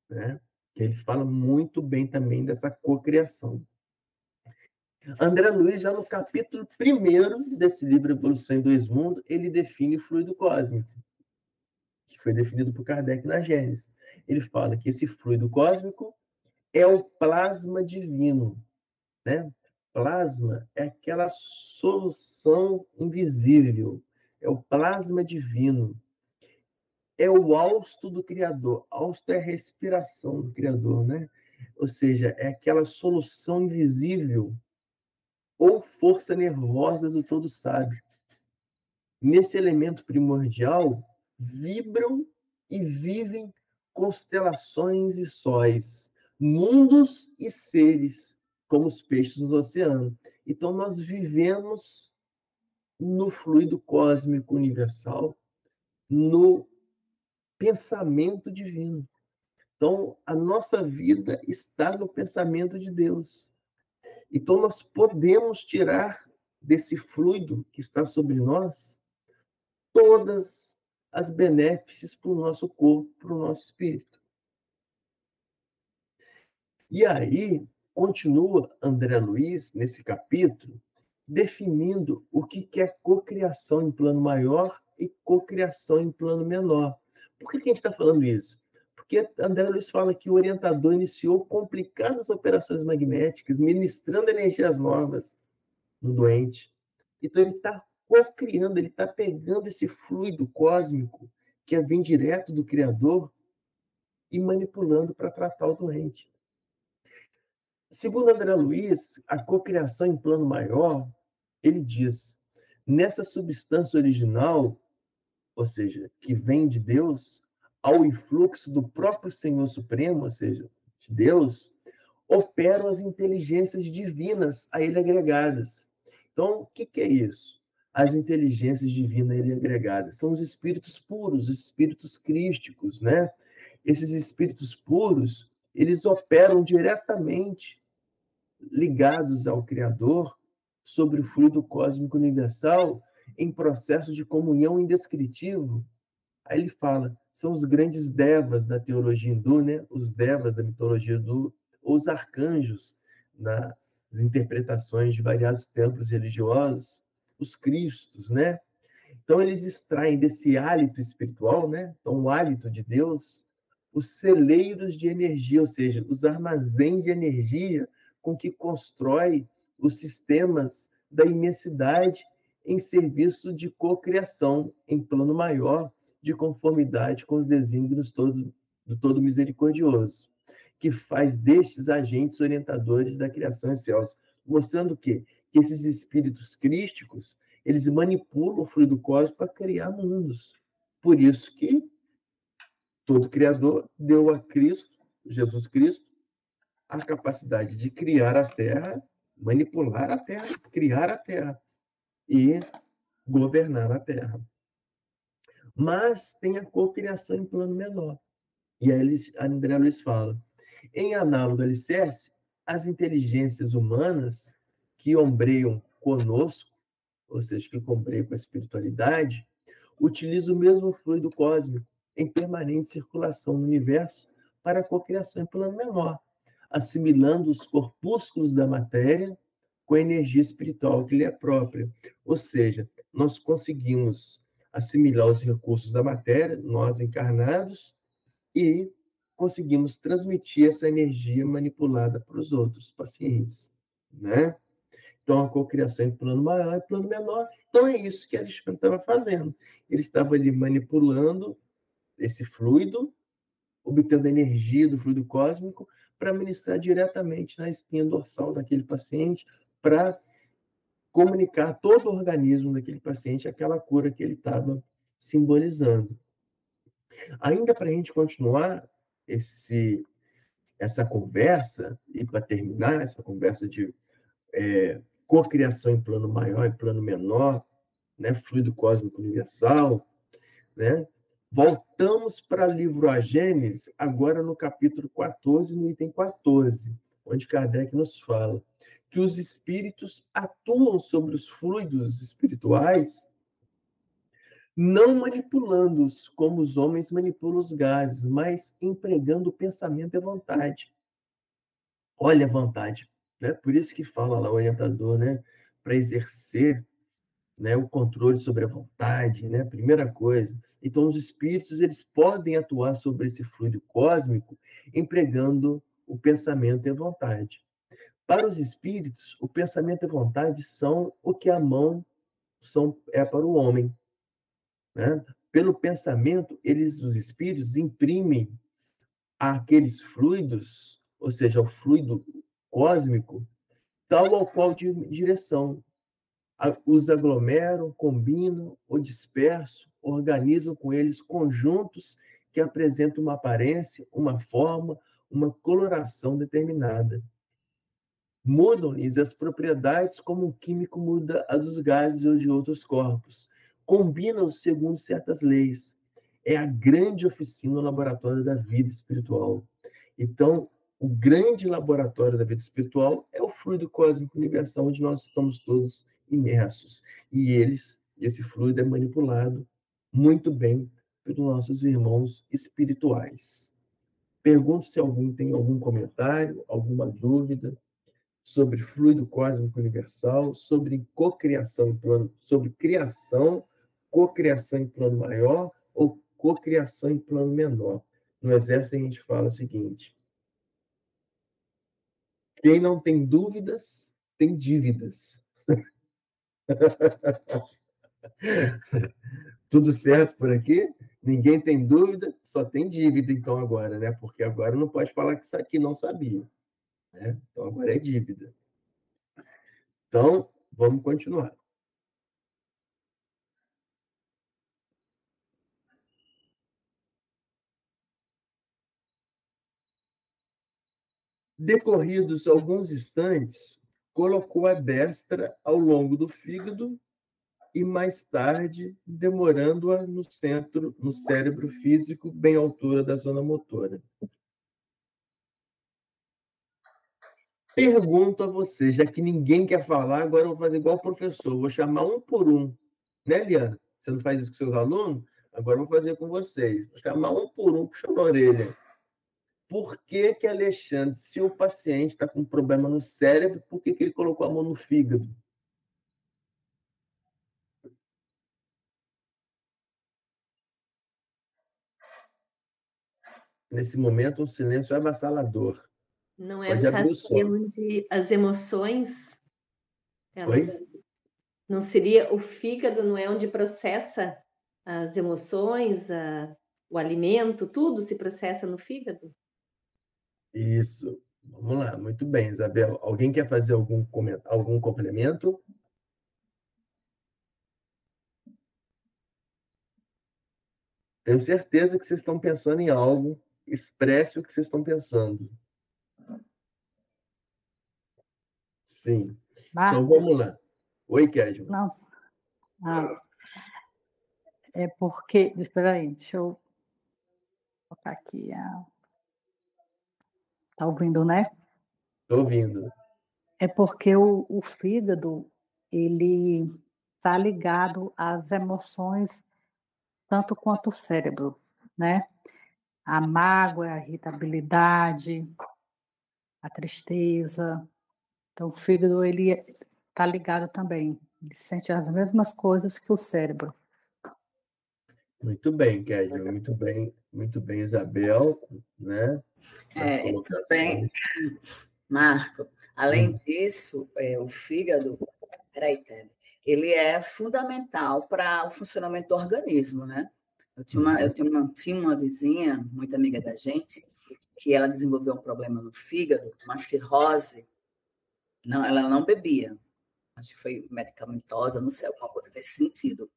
né? Que ele fala muito bem também dessa cocriação. André Luiz, já no capítulo 1º desse livro Evolução em Dois Mundos, ele define o fluido cósmico, que foi definido por Kardec na Gênesis. Ele fala que esse fluido cósmico é o plasma divino, né? Plasma é aquela solução invisível, é o plasma divino, é o hausto do Criador. Hausto é a respiração do Criador, né? Ou seja, é aquela solução invisível ou força nervosa do todo sábio. Nesse elemento primordial, vibram e vivem constelações e sóis, mundos e seres, como os peixes no oceano. Então, nós vivemos no fluido cósmico universal, no pensamento divino. Então, a nossa vida está no pensamento de Deus. Então, nós podemos tirar desse fluido que está sobre nós todas as benéfices para o nosso corpo, para o nosso espírito. E aí, continua André Luiz, nesse capítulo, definindo o que é cocriação em plano maior e cocriação em plano menor. Por que a gente está falando isso? Porque André Luiz fala que o orientador iniciou complicadas operações magnéticas, ministrando energias novas no doente. Então, ele está co-criando, ele está pegando esse fluido cósmico que vem direto do Criador e manipulando para tratar o doente. Segundo André Luiz, a cocriação em plano maior, ele diz, nessa substância original, ou seja, que vem de Deus, ao influxo do próprio Senhor Supremo, ou seja, de Deus, operam as inteligências divinas a ele agregadas. Então, o que é isso? As inteligências divinas a ele agregadas são os espíritos puros, os espíritos crísticos, né? Esses espíritos puros, eles operam diretamente ligados ao Criador sobre o fluido cósmico universal em processo de comunhão indescritível. Aí ele fala, são os grandes devas da teologia hindu, né? Os devas da mitologia hindu, ou os arcanjos nas interpretações de variados templos religiosos, os cristos, né? Então, eles extraem desse hálito espiritual, né? Então, o hálito de Deus, os celeiros de energia, ou seja, os armazéns de energia com que constrói os sistemas da imensidade em serviço de cocriação em plano maior, de conformidade com os desígnios do Todo Misericordioso, que faz destes agentes orientadores da criação em céus, mostrando que esses espíritos crísticos, eles manipulam o fluido cósmico para criar mundos. Por isso que todo Criador deu a Cristo, Jesus Cristo, a capacidade de criar a Terra, manipular a Terra, criar a Terra e governar a Terra. Mas tem a cocriação em plano menor. E aí André Luiz fala, em análogo alicerce, as inteligências humanas que ombreiam conosco, ou seja, que ombreiam com a espiritualidade, utilizam o mesmo fluido cósmico em permanente circulação no universo para a cocriação em plano menor, assimilando os corpúsculos da matéria com a energia espiritual que lhe é própria. Ou seja, nós conseguimos assimilar os recursos da matéria, nós encarnados, e conseguimos transmitir essa energia manipulada para os outros pacientes, né? Então, a cocriação em plano maior e plano menor. Então, é isso que Alexandre estava fazendo. Ele estava ali manipulando esse fluido, obtendo a energia do fluido cósmico para ministrar diretamente na espinha dorsal daquele paciente, para comunicar a todo o organismo daquele paciente aquela cura que ele estava simbolizando. Ainda para a gente continuar essa conversa, e para terminar essa conversa de cocriação em plano maior e plano menor, né, fluido cósmico universal, né? Voltamos para o livro A Gênese, agora no capítulo 14, no item 14, onde Kardec nos fala que os espíritos atuam sobre os fluidos espirituais, não manipulando-os como os homens manipulam os gases, mas empregando o pensamento e a vontade. Olha a vontade, né? Por isso que fala lá o orientador, né? Para exercer, né, o controle sobre a vontade, né? Primeira coisa. Então, os espíritos eles podem atuar sobre esse fluido cósmico empregando o pensamento e a vontade. Para os espíritos, o pensamento e a vontade são o que a mão é para o homem, né? Pelo pensamento, os espíritos imprimem àqueles fluidos, ou seja, ao fluido cósmico, tal ou qual direção. Os aglomeram, combinam ou dispersam, organizam com eles conjuntos que apresentam uma aparência, uma forma, uma coloração determinada. Mudam-lhes as propriedades como um químico muda a dos gases ou de outros corpos. Combinam-os segundo certas leis. É a grande oficina, o laboratório da vida espiritual. Então, o grande laboratório da vida espiritual é o fluido cósmico universal, onde nós estamos todos imersos. E esse fluido é manipulado muito bem pelos nossos irmãos espirituais. Pergunto se alguém tem algum comentário, alguma dúvida sobre fluido cósmico universal, sobre cocriação em plano, sobre criação, cocriação em plano maior ou cocriação em plano menor. No exército a gente fala o seguinte: quem não tem dúvidas tem dívidas. Tudo certo por aqui? Ninguém tem dúvida, só tem dívida então agora, né? Porque agora não pode falar que isso aqui não sabia, né? Então agora é dívida. Então, vamos continuar. Decorridos alguns instantes, colocou a destra ao longo do fígado e mais tarde, demorando-a no centro, no cérebro físico, bem à altura da zona motora. Pergunto a você, já que ninguém quer falar, agora eu vou fazer igual o professor, vou chamar um por um. Né, Liana? Você não faz isso com seus alunos? Agora eu vou fazer com vocês. Vou chamar um por um, puxando a orelha. Por que que Alexandre, se o paciente está com um problema no cérebro, por que que ele colocou a mão no fígado? Nesse momento, um silêncio avassalador. Não é Pode um abrir caso o som. onde as emoções, Oi? não seria o fígado, não é onde processa as emoções, o alimento, tudo se processa no fígado? Isso. Vamos lá, muito bem, Isabel. Alguém quer fazer algum complemento? Tenho certeza que vocês estão pensando em algo. Expresse o que vocês estão pensando. Sim. Então, vamos lá. Oi, Kedma. Não. Ah, é porque... Espera aí, deixa eu colocar aqui. Tá ouvindo, né? Estou ouvindo. É porque o fígado, ele está ligado às emoções tanto quanto o cérebro, né? A mágoa, a irritabilidade, a tristeza. Então, o fígado, ele está ligado também. Ele sente as mesmas coisas que o cérebro. Muito bem, Kedma. Muito bem, Isabel, né? Nas colocações. Também, Marco, além disso, o fígado, peraí, Tele, ele é fundamental para o funcionamento do organismo, né? Eu tinha uma vizinha, muito amiga da gente, que ela desenvolveu um problema no fígado, uma cirrose. Não, ela não bebia, acho que foi medicamentosa, não sei, alguma coisa nesse sentido.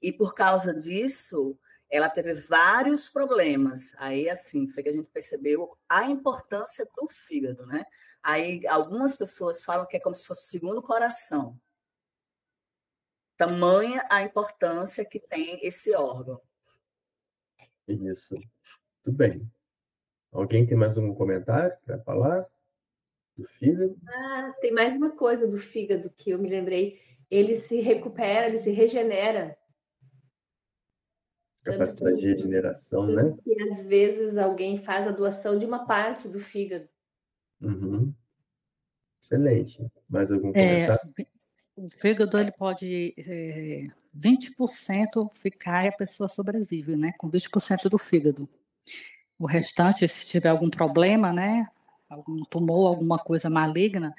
E por causa disso, ela teve vários problemas. Aí, assim, foi que a gente percebeu a importância do fígado, né? Aí, algumas pessoas falam que é como se fosse o segundo coração. Tamanha a importância que tem esse órgão. Isso. Tudo bem. Alguém tem mais algum comentário para falar? do fígado? Ah, tem mais uma coisa do fígado que eu me lembrei. Ele se recupera, ele se regenera. Capacidade de regeneração, né? E às vezes alguém faz a doação de uma parte do fígado. Uhum. Excelente. Mais algum É, comentário? o fígado ele pode 20% ficar e a pessoa sobrevive, né? Com 20% do fígado. O restante, se tiver algum problema, né? Algum tumor, alguma coisa maligna,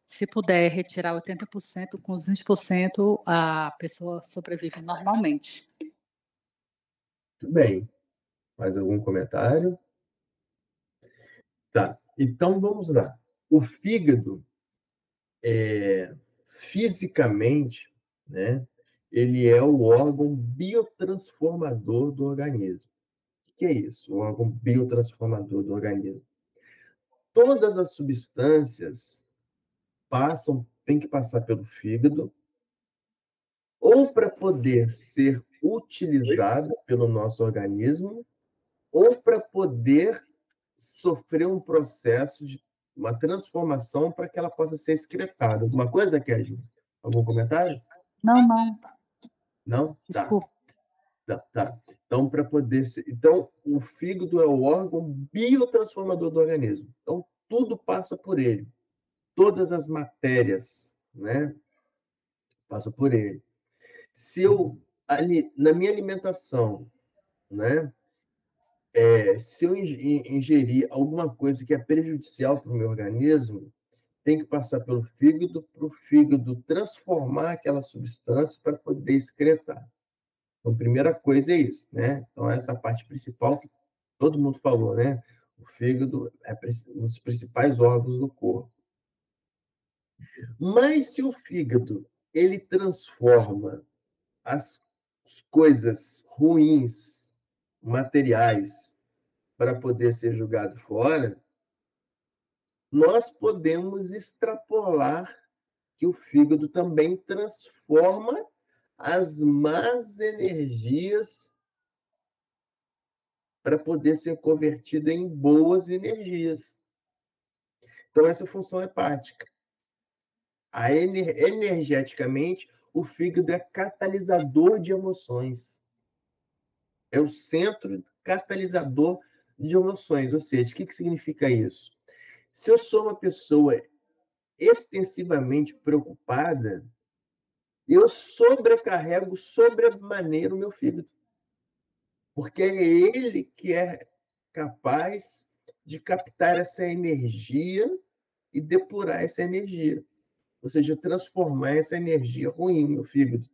se puder retirar 80%, com os 20%, a pessoa sobrevive normalmente. Muito bem. Mais algum comentário? Tá. Então, vamos lá. O fígado, fisicamente, né, ele é o órgão biotransformador do organismo. O que é isso? O órgão biotransformador do organismo. Todas as substâncias têm que passar pelo fígado, ou para poder ser utilizada pelo nosso organismo, ou para poder sofrer um processo de uma transformação para que ela possa ser excretada. Alguma coisa, Kelly? Algum comentário? Não, não, Não? Tá. desculpa. Tá. Então, para poder ser... Então, o fígado é o órgão biotransformador do organismo. Então, tudo passa por ele. Todas as matérias, né, passa por ele. Se eu, na minha alimentação, né, se eu ingerir alguma coisa que é prejudicial para o meu organismo, tem que passar pelo fígado, para o fígado transformar aquela substância para poder excretar. Então, a primeira coisa é isso, né? Então, essa é a parte principal que todo mundo falou, né? O fígado é um dos principais órgãos do corpo. Mas se o fígado ele transforma as coisas ruins, materiais, para poder ser jogado fora, nós podemos extrapolar que o fígado também transforma as más energias para poder ser convertida em boas energias. Então, essa função hepática. Energeticamente, o fígado é catalisador de emoções. É o centro catalisador de emoções. Ou seja, o que significa isso? Se eu sou uma pessoa extensivamente preocupada, eu sobrecarrego sobremaneira o meu fígado. Porque é ele que é capaz de captar essa energia e depurar essa energia. Ou seja, transformar essa energia ruim no meu fígado.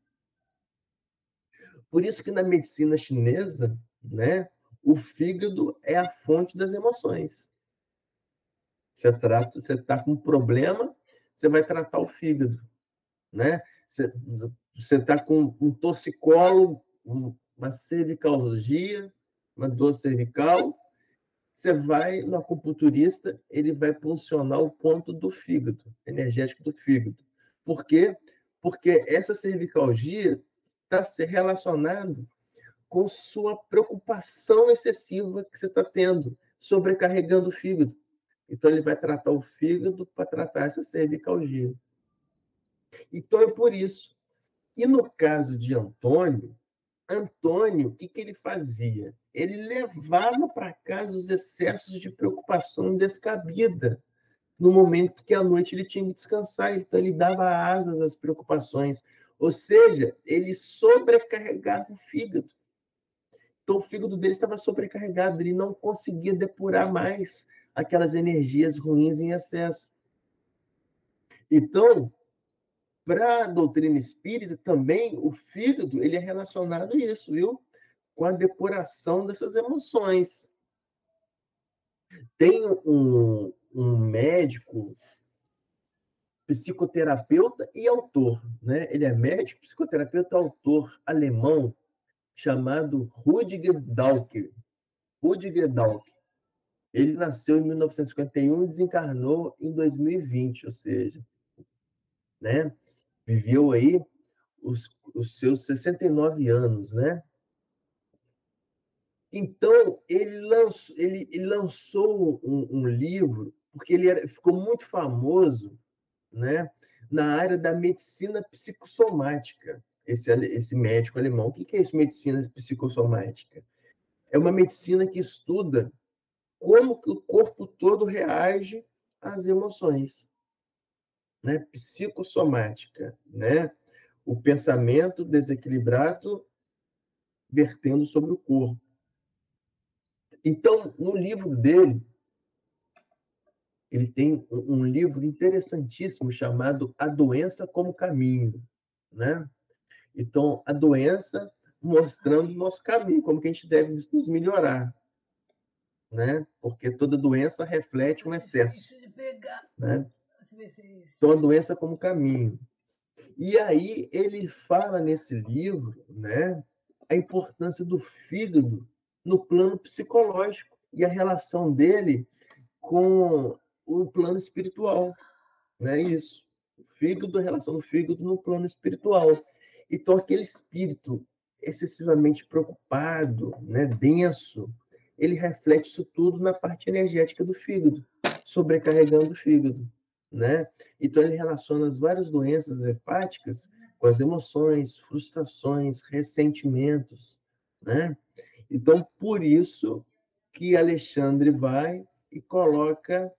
Por isso que na medicina chinesa, né, o fígado é a fonte das emoções. Você está com um problema, você vai tratar o fígado, né? Você está com um torcicolo, uma cervicalgia, uma dor cervical, você vai no acupunturista, ele vai funcionar o ponto do fígado, energético do fígado. Por quê? Porque essa cervicalgia está se relacionando com sua preocupação excessiva que você está tendo, sobrecarregando o fígado. Então, ele vai tratar o fígado para tratar essa cervicalgia. Então, é por isso. E no caso de Antônio, o que ele fazia? Ele levava para casa os excessos de preocupação descabida, no momento que à noite ele tinha que descansar. Então, ele dava asas às preocupações. Ou seja, ele sobrecarregava o fígado. Então, o fígado dele estava sobrecarregado, ele não conseguia depurar mais aquelas energias ruins em excesso. Então, para a doutrina espírita, também o fígado ele é relacionado a isso, viu? Com a depuração dessas emoções. Tem um médico, psicoterapeuta e autor, né? Ele é médico, psicoterapeuta e autor alemão, chamado Rüdiger Dahlke. Rüdiger Dahlke. Ele nasceu em 1951 e desencarnou em 2020, ou seja, né? Viveu aí os seus 69 anos, né? Então, ele lançou um livro porque ele ficou muito famoso, né, na área da medicina psicossomática, esse médico alemão. O que é isso, medicina psicossomática? É uma medicina que estuda como que o corpo todo reage às emoções, né? Psicossomática, né? O pensamento desequilibrado vertendo sobre o corpo. Então, no livro dele, ele tem um livro interessantíssimo chamado A Doença como Caminho, né? Então, a doença mostrando o nosso caminho, como que a gente deve nos melhorar, né? Porque toda doença reflete um excesso, né? Então, a doença como caminho. E aí ele fala nesse livro, né, a importância do fígado no plano psicológico e a relação dele com o plano espiritual, né? Isso. O fígado, a relação do fígado no plano espiritual. Então, aquele espírito excessivamente preocupado, né, denso, ele reflete isso tudo na parte energética do fígado, sobrecarregando o fígado, né? Então, ele relaciona as várias doenças hepáticas com as emoções, frustrações, ressentimentos, né? Então, por isso que Alexandre vai e coloca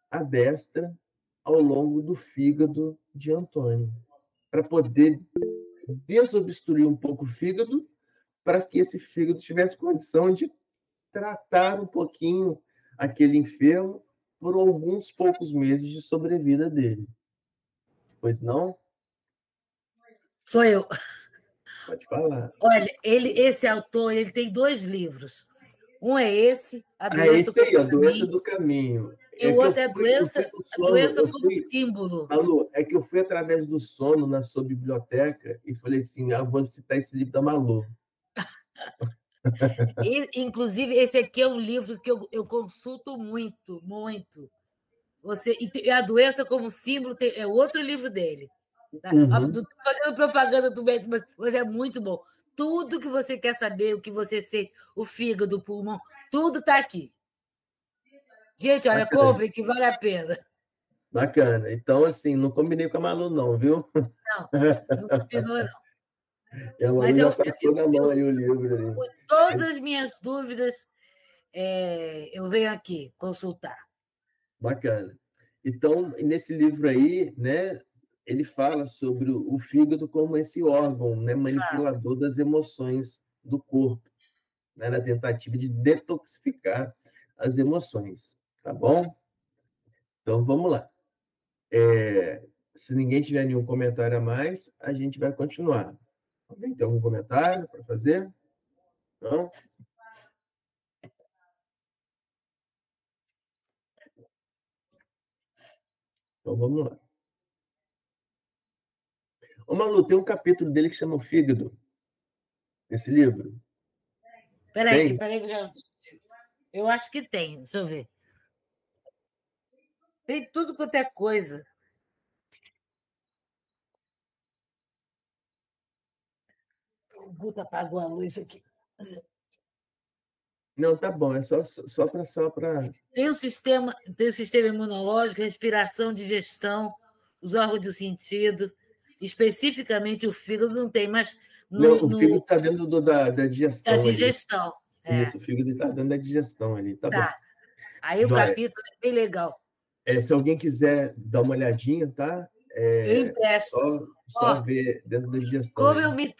a destra ao longo do fígado de Antônio, para poder desobstruir um pouco o fígado, para que esse fígado tivesse condição de tratar um pouquinho aquele enfermo por alguns poucos meses de sobrevida dele. Pois não? Sou eu. Pode falar. Olha, esse autor, ele tem 2 livros. Um é esse, A Doença Doença esse aí, A como Doença Caminho, do Caminho. e o outro é a Doença como fui, Símbolo. Malu, é que eu fui através do sono na sua biblioteca e falei assim, vou citar esse livro da Malu. E, inclusive, esse aqui é um livro que eu consulto muito, muito. E A Doença como Símbolo é outro livro dele. Tá? Uhum. Estou fazendo propaganda do médico, mas é muito bom. Tudo que você quer saber, o que você sente, o fígado, o pulmão, tudo está aqui. Gente, olha, Bacana. comprem, que vale a pena. Bacana. Então, assim, não combinei com a Malu, não, viu? Não combinou, não. E a Malu Mas já sacou da mão aí o livro ali. Com todas as minhas dúvidas, eu venho aqui consultar. Bacana. Então, nesse livro aí, né, ele fala sobre o fígado como esse órgão, né, manipulador das emoções do corpo, né, na tentativa de detoxificar as emoções, tá bom? Então, vamos lá. Se ninguém tiver nenhum comentário a mais, a gente vai continuar. Alguém tem algum comentário para fazer? Não? Então, vamos lá. Ô, Malu, tem um capítulo dele que chama O Fígado, nesse livro? Peraí, eu acho que tem, deixa eu ver. Tem tudo quanto é coisa. O Guto apagou a luz aqui. Não, tá bom, é só para. Tem o sistema imunológico, respiração, digestão, os órgãos do sentido, especificamente o fígado não tem, mas Não, o fígado está dentro da digestão. Da digestão. Isso, o fígado está dentro da digestão ali, tá bom. Aí o capítulo é bem legal. Se alguém quiser dar uma olhadinha, tá? Eu empresto. Só ver dentro da digestão. Como eu me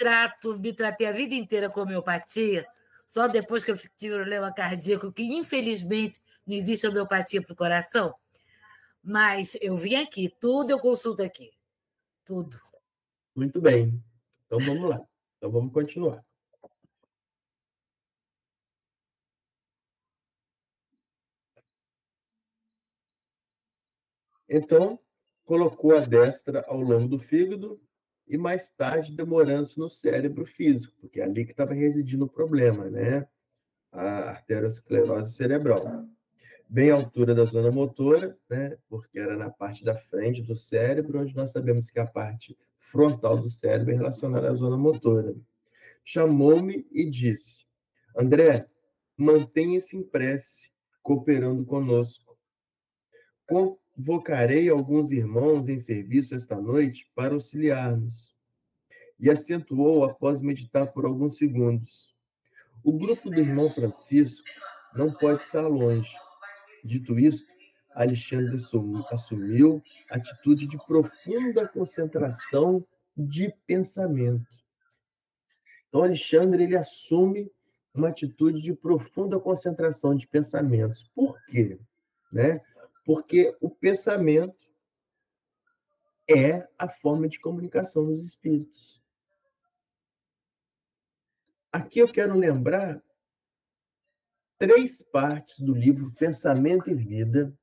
tratei a vida inteira com homeopatia, só depois que eu tive problema cardíaco, que infelizmente não existe homeopatia para o coração, mas eu vim aqui, tudo eu consulto aqui. Tudo. Muito bem. Então vamos lá. Então vamos continuar. Então, colocou a destra ao longo do fígado e mais tarde demorando-se no cérebro físico, porque é ali que estava residindo o problema, né? A arteriosclerose cerebral. Bem à altura da zona motora, né? Porque era na parte da frente do cérebro, onde nós sabemos que a parte frontal do cérebro é relacionada à zona motora. Chamou-me e disse: André, mantenha-se em prece, cooperando conosco. convocarei alguns irmãos em serviço esta noite para auxiliar-nos. E acentuou após meditar por alguns segundos. O grupo do irmão Francisco não pode estar longe. Dito isto, Alexandre assumiu atitude de profunda concentração de pensamento. Então, Alexandre, ele assume uma atitude de profunda concentração de pensamentos. Por quê? Né? Porque o pensamento é a forma de comunicação dos espíritos. Aqui eu quero lembrar 3 partes do livro Pensamento e Vida,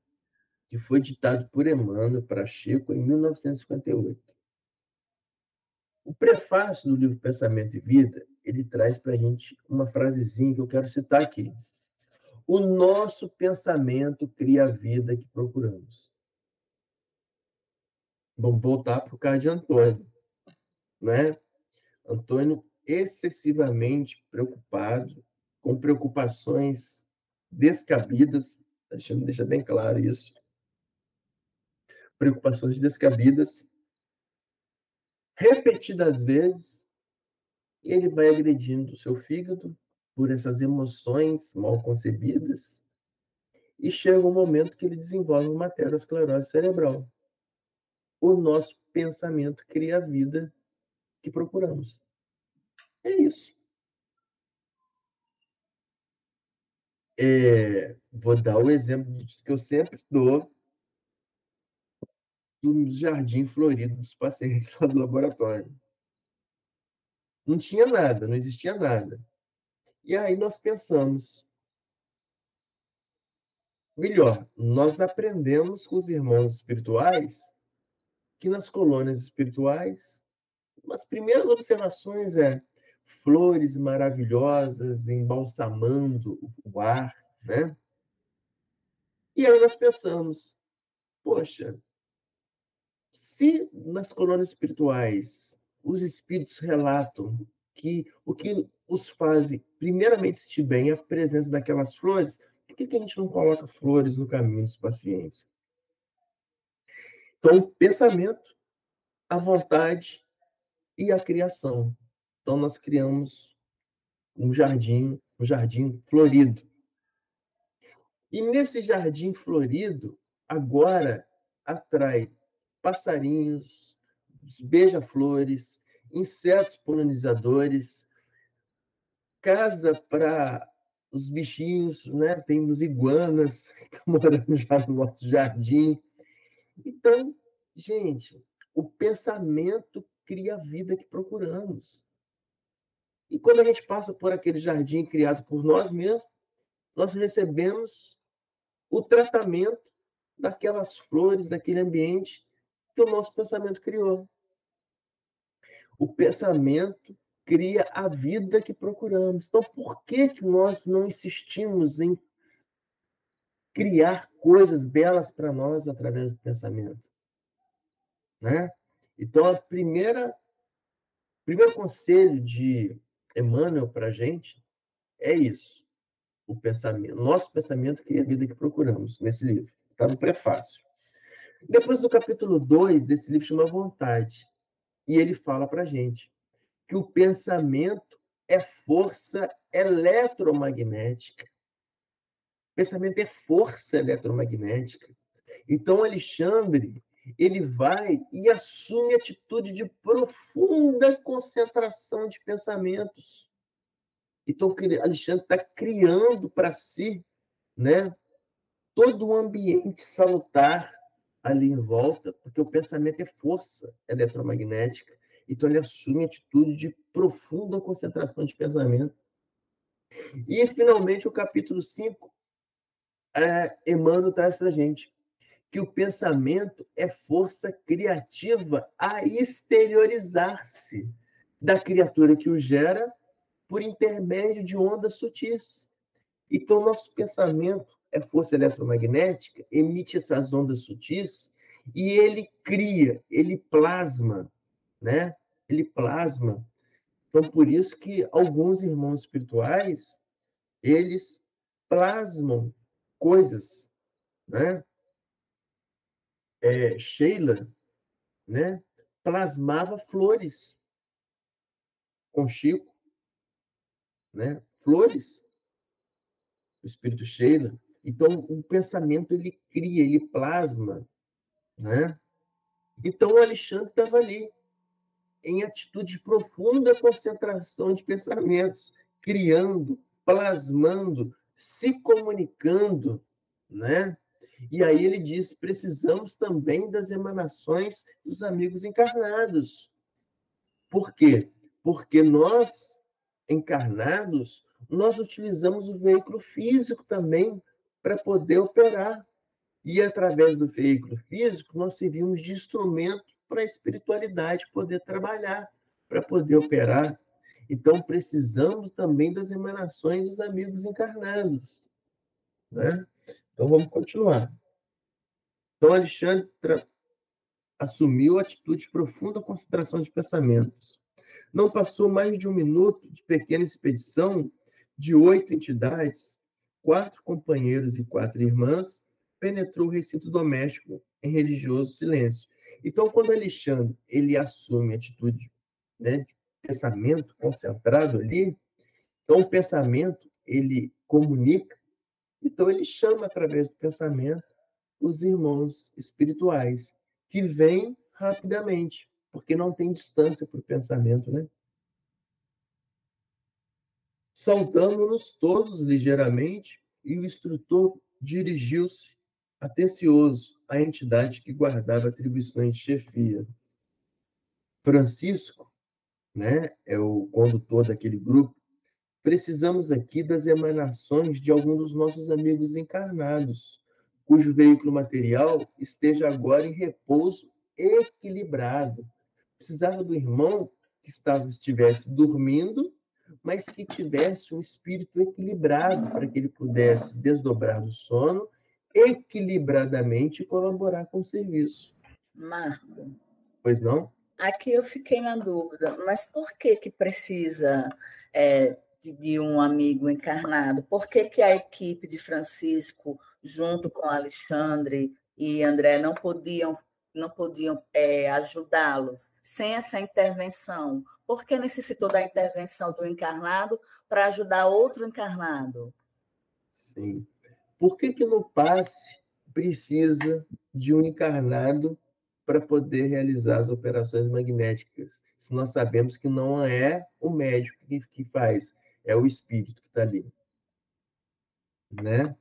que foi ditado por Emmanuel para Chico em 1958. O prefácio do livro Pensamento e Vida, ele traz para a gente uma frasezinha que eu quero citar aqui. O nosso pensamento cria a vida que procuramos. Vamos voltar para o caso de Antônio, né? Antônio excessivamente preocupado, com preocupações descabidas, deixa bem claro isso, preocupações descabidas, repetidas vezes, e ele vai agredindo o seu fígado por essas emoções mal concebidas, e chega um momento que ele desenvolve uma aterosclerose cerebral. O nosso pensamento cria a vida que procuramos. É isso. Vou dar o exemplo que eu sempre dou do jardim florido dos pacientes lá do laboratório. Não tinha nada, não existia nada. E aí nós pensamos, melhor, nós aprendemos com os irmãos espirituais que nas colônias espirituais, as primeiras observações flores maravilhosas embalsamando o ar, né? E aí nós pensamos, poxa, se nas colônias espirituais os espíritos relatam que o que os faz primeiramente sentir bem é a presença daquelas flores, por que a gente não coloca flores no caminho dos pacientes? Então, o pensamento, a vontade e a criação. Então, nós criamos um jardim florido. E nesse jardim florido, agora atrai passarinhos, beija-flores, insetos polinizadores, casa para os bichinhos, né? Temos iguanas que estão morando já no nosso jardim. Então, gente, o pensamento cria a vida que procuramos. E quando a gente passa por aquele jardim criado por nós mesmos, nós recebemos o tratamento daquelas flores, daquele ambiente que o nosso pensamento criou. O pensamento cria a vida que procuramos. Então, por que nós não insistimos em criar coisas belas para nós através do pensamento? Né? Então, o primeiro conselho de Emmanuel para a gente é isso. O pensamento. Nosso pensamento cria a vida que procuramos, nesse livro. Está no prefácio. Depois do capítulo 2 desse livro, chama Vontade. E ele fala para a gente que o pensamento é força eletromagnética. O pensamento é força eletromagnética. Então, Alexandre, ele vai e assume atitude de profunda concentração de pensamentos. Então, Alexandre está criando para si, né, todo um ambiente salutar ali em volta, porque o pensamento é força eletromagnética. Então, ele assume atitude de profunda concentração de pensamento. E, finalmente, o capítulo 5, Emmanuel traz para a gente que o pensamento é força criativa a exteriorizar-se da criatura que o gera por intermédio de ondas sutis. Então, nosso pensamento é força eletromagnética, emite essas ondas sutis e ele cria, ele plasma, né? Ele plasma. Então, por isso que alguns irmãos espirituais, eles plasmam coisas, né? Sheila, né, plasmava flores com Chico, né? Flores, o espírito Sheila. Então, o pensamento, ele cria, ele plasma, né? Então, o Alexandre estava ali, em atitude de profunda concentração de pensamentos, criando, plasmando, se comunicando, né? E aí ele diz, precisamos também das emanações dos amigos encarnados. Por quê? Porque nós, encarnados, nós utilizamos o veículo físico também para poder operar. E, através do veículo físico, nós servimos de instrumento para a espiritualidade poder trabalhar, para poder operar. Então, precisamos também das emanações dos amigos encarnados, né? Então, vamos continuar. Então, Alexandre assumiu a atitude de profunda concentração de pensamentos. Não passou mais de 1 minuto de pequena expedição de 8 entidades, 4 companheiros e 4 irmãs, penetrou o recinto doméstico em religioso silêncio. Então, quando Alexandre ele assume a atitude, né, de pensamento concentrado ali, então o pensamento ele comunica, então ele chama através do pensamento os irmãos espirituais, que vêm rapidamente, porque não tem distância para o pensamento, né? Saudamos-nos todos ligeiramente e o instrutor dirigiu-se, atencioso, à entidade que guardava atribuições de chefia. Francisco, né, é o condutor daquele grupo. Precisamos aqui das emanações de algum dos nossos amigos encarnados, cujo veículo material esteja agora em repouso equilibrado. Precisava do irmão que estivesse dormindo, mas que tivesse um espírito equilibrado para que ele pudesse desdobrar do sono equilibradamente e colaborar com o serviço. Marco. Pois não? Aqui eu fiquei na dúvida, mas por que precisa de um amigo encarnado? Por que a equipe de Francisco, junto com Alexandre e André, não podiam ajudá-los sem essa intervenção? Por que necessitou da intervenção do encarnado para ajudar outro encarnado? Sim. Por que no passe precisa de um encarnado para poder realizar as operações magnéticas, se nós sabemos que não é o médico que faz, é o espírito que está ali, né?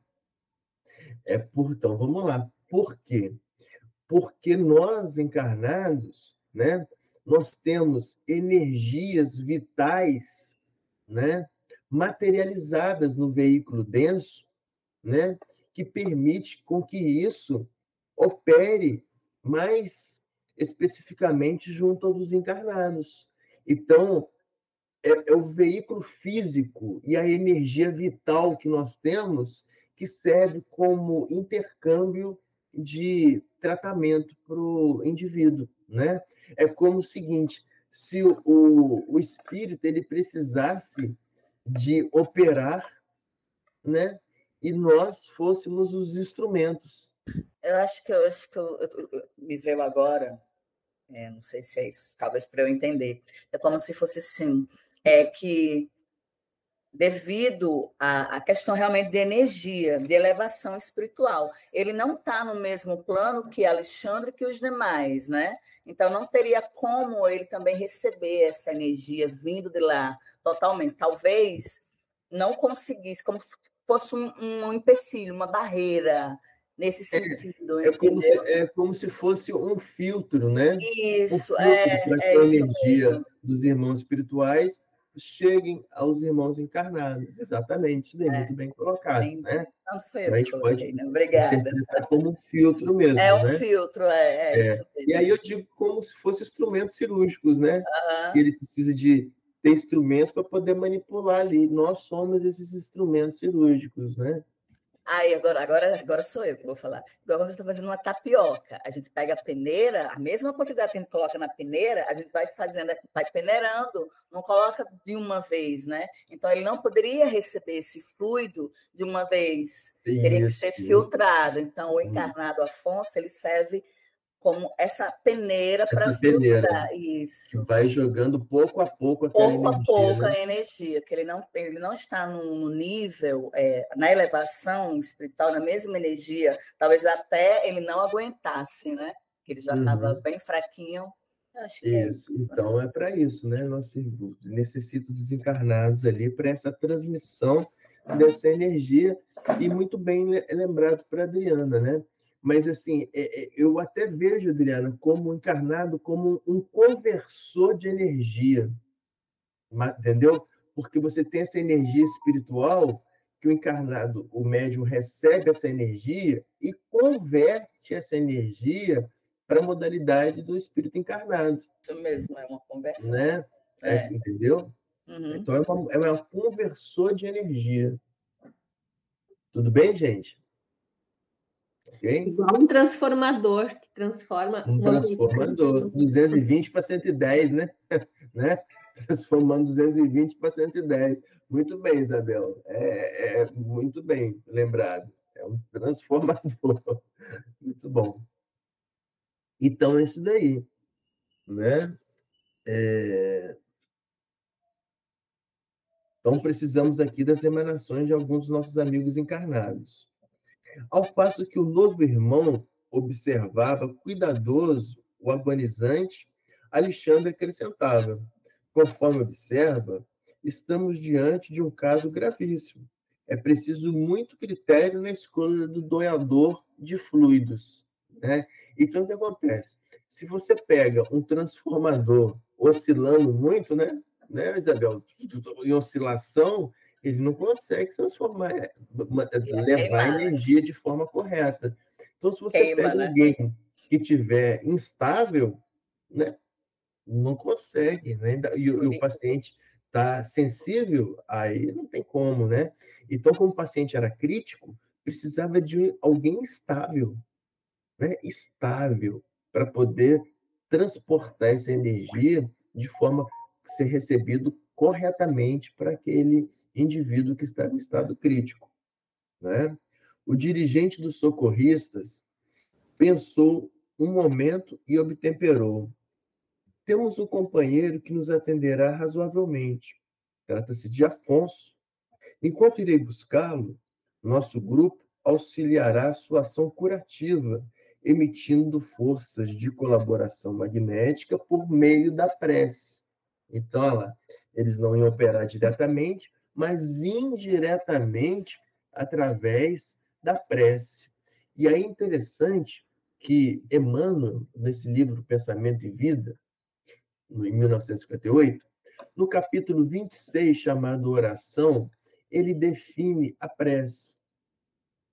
Então, vamos lá. Por quê? Porque nós, encarnados, né, nós temos energias vitais, né, materializadas no veículo denso, né, que permite com que isso opere mais especificamente junto aos encarnados. Então, é o veículo físico e a energia vital que nós temos que serve como intercâmbio de tratamento para o indivíduo, né? É como o seguinte, se o espírito ele precisasse de operar, né? E nós fôssemos os instrumentos. Eu acho que me veio agora, não sei se é isso, talvez para eu entender. É como se fosse assim, que devido à questão realmente de energia, de elevação espiritual, ele não está no mesmo plano que Alexandre que os demais, né? Então não teria como ele também receber essa energia vindo de lá totalmente. Talvez não conseguisse, como se fosse um empecilho, uma barreira nesse sentido. É como se fosse um filtro, né? Isso, um filtro para que a energia mesmo dos irmãos espirituais cheguem aos irmãos encarnados. Exatamente, muito bem colocado, entendi. né? Tanto foi Então, a gente pode Obrigada. interpretar como um filtro mesmo, É um né? filtro, isso mesmo. E aí eu digo como se fossem instrumentos cirúrgicos, né? Uhum. Ele precisa de ter instrumentos para poder manipular ali. Nós somos esses instrumentos cirúrgicos, né? Aí, agora sou eu que vou falar. Agora, quando a gente está fazendo uma tapioca, a gente pega a peneira, a mesma quantidade que a gente coloca na peneira, a gente vai fazendo, vai peneirando, não coloca de uma vez, né? Então, ele não poderia receber esse fluido de uma vez, teria que ser filtrado. Então, o encarnado Afonso, ele serve como essa peneira para Essa peneira filtrar isso. que vai jogando pouco a pouco aquela Pouco a energia, pouco né? a energia, que ele não está no nível, na elevação espiritual, na mesma energia, talvez até ele não aguentasse, né? Que ele já estava bem fraquinho. Acho que é Isso. isso. Então é para isso, né? Nós necessitamos dos encarnados ali para essa transmissão dessa energia, e muito bem lembrado para Adriana, né? Mas assim, eu até vejo, Adriana, como encarnado como um conversor de energia, entendeu? Porque você tem essa energia espiritual que o encarnado, o médium, recebe essa energia e converte essa energia para a modalidade do espírito encarnado. Isso mesmo, é uma conversa. Né? Entendeu? Uhum. Então é uma conversor de energia. Tudo bem, gente? Okay? Igual um transformador que transforma um transformador. 220 para 110, né? né? Transformando 220 para 110. Muito bem, Isabel. Muito bem lembrado. É um transformador. Muito bom. Então, é isso daí. Né? Então, precisamos aqui das emanações de alguns dos nossos amigos encarnados. Ao passo que o novo irmão observava cuidadoso o agonizante, Alexandre acrescentava: conforme observa, estamos diante de um caso gravíssimo. É preciso muito critério na escolha do doador de fluidos. Né? Então, o que acontece? Se você pega um transformador oscilando muito, Isabel, em oscilação, ele não consegue transformar, levar a energia de forma correta. Então, se você pega alguém que tiver instável, né, não consegue, né? E o paciente está sensível, aí não tem como, né? Então, como o paciente era crítico, precisava de alguém estável, né? Estável, para poder transportar essa energia de forma a ser recebido corretamente para aquele indivíduo que está em estado crítico, né? O dirigente dos socorristas pensou um momento e obtemperou: temos um companheiro que nos atenderá razoavelmente. Trata-se de Afonso. Enquanto irei buscá-lo, nosso grupo auxiliará sua ação curativa, emitindo forças de colaboração magnética por meio da prece. Então, olha lá, eles não iam operar diretamente, mas indiretamente através da prece. E aí é interessante que Emmanuel, nesse livro Pensamento e Vida, em 1958, no capítulo 26, chamado Oração, ele define a prece.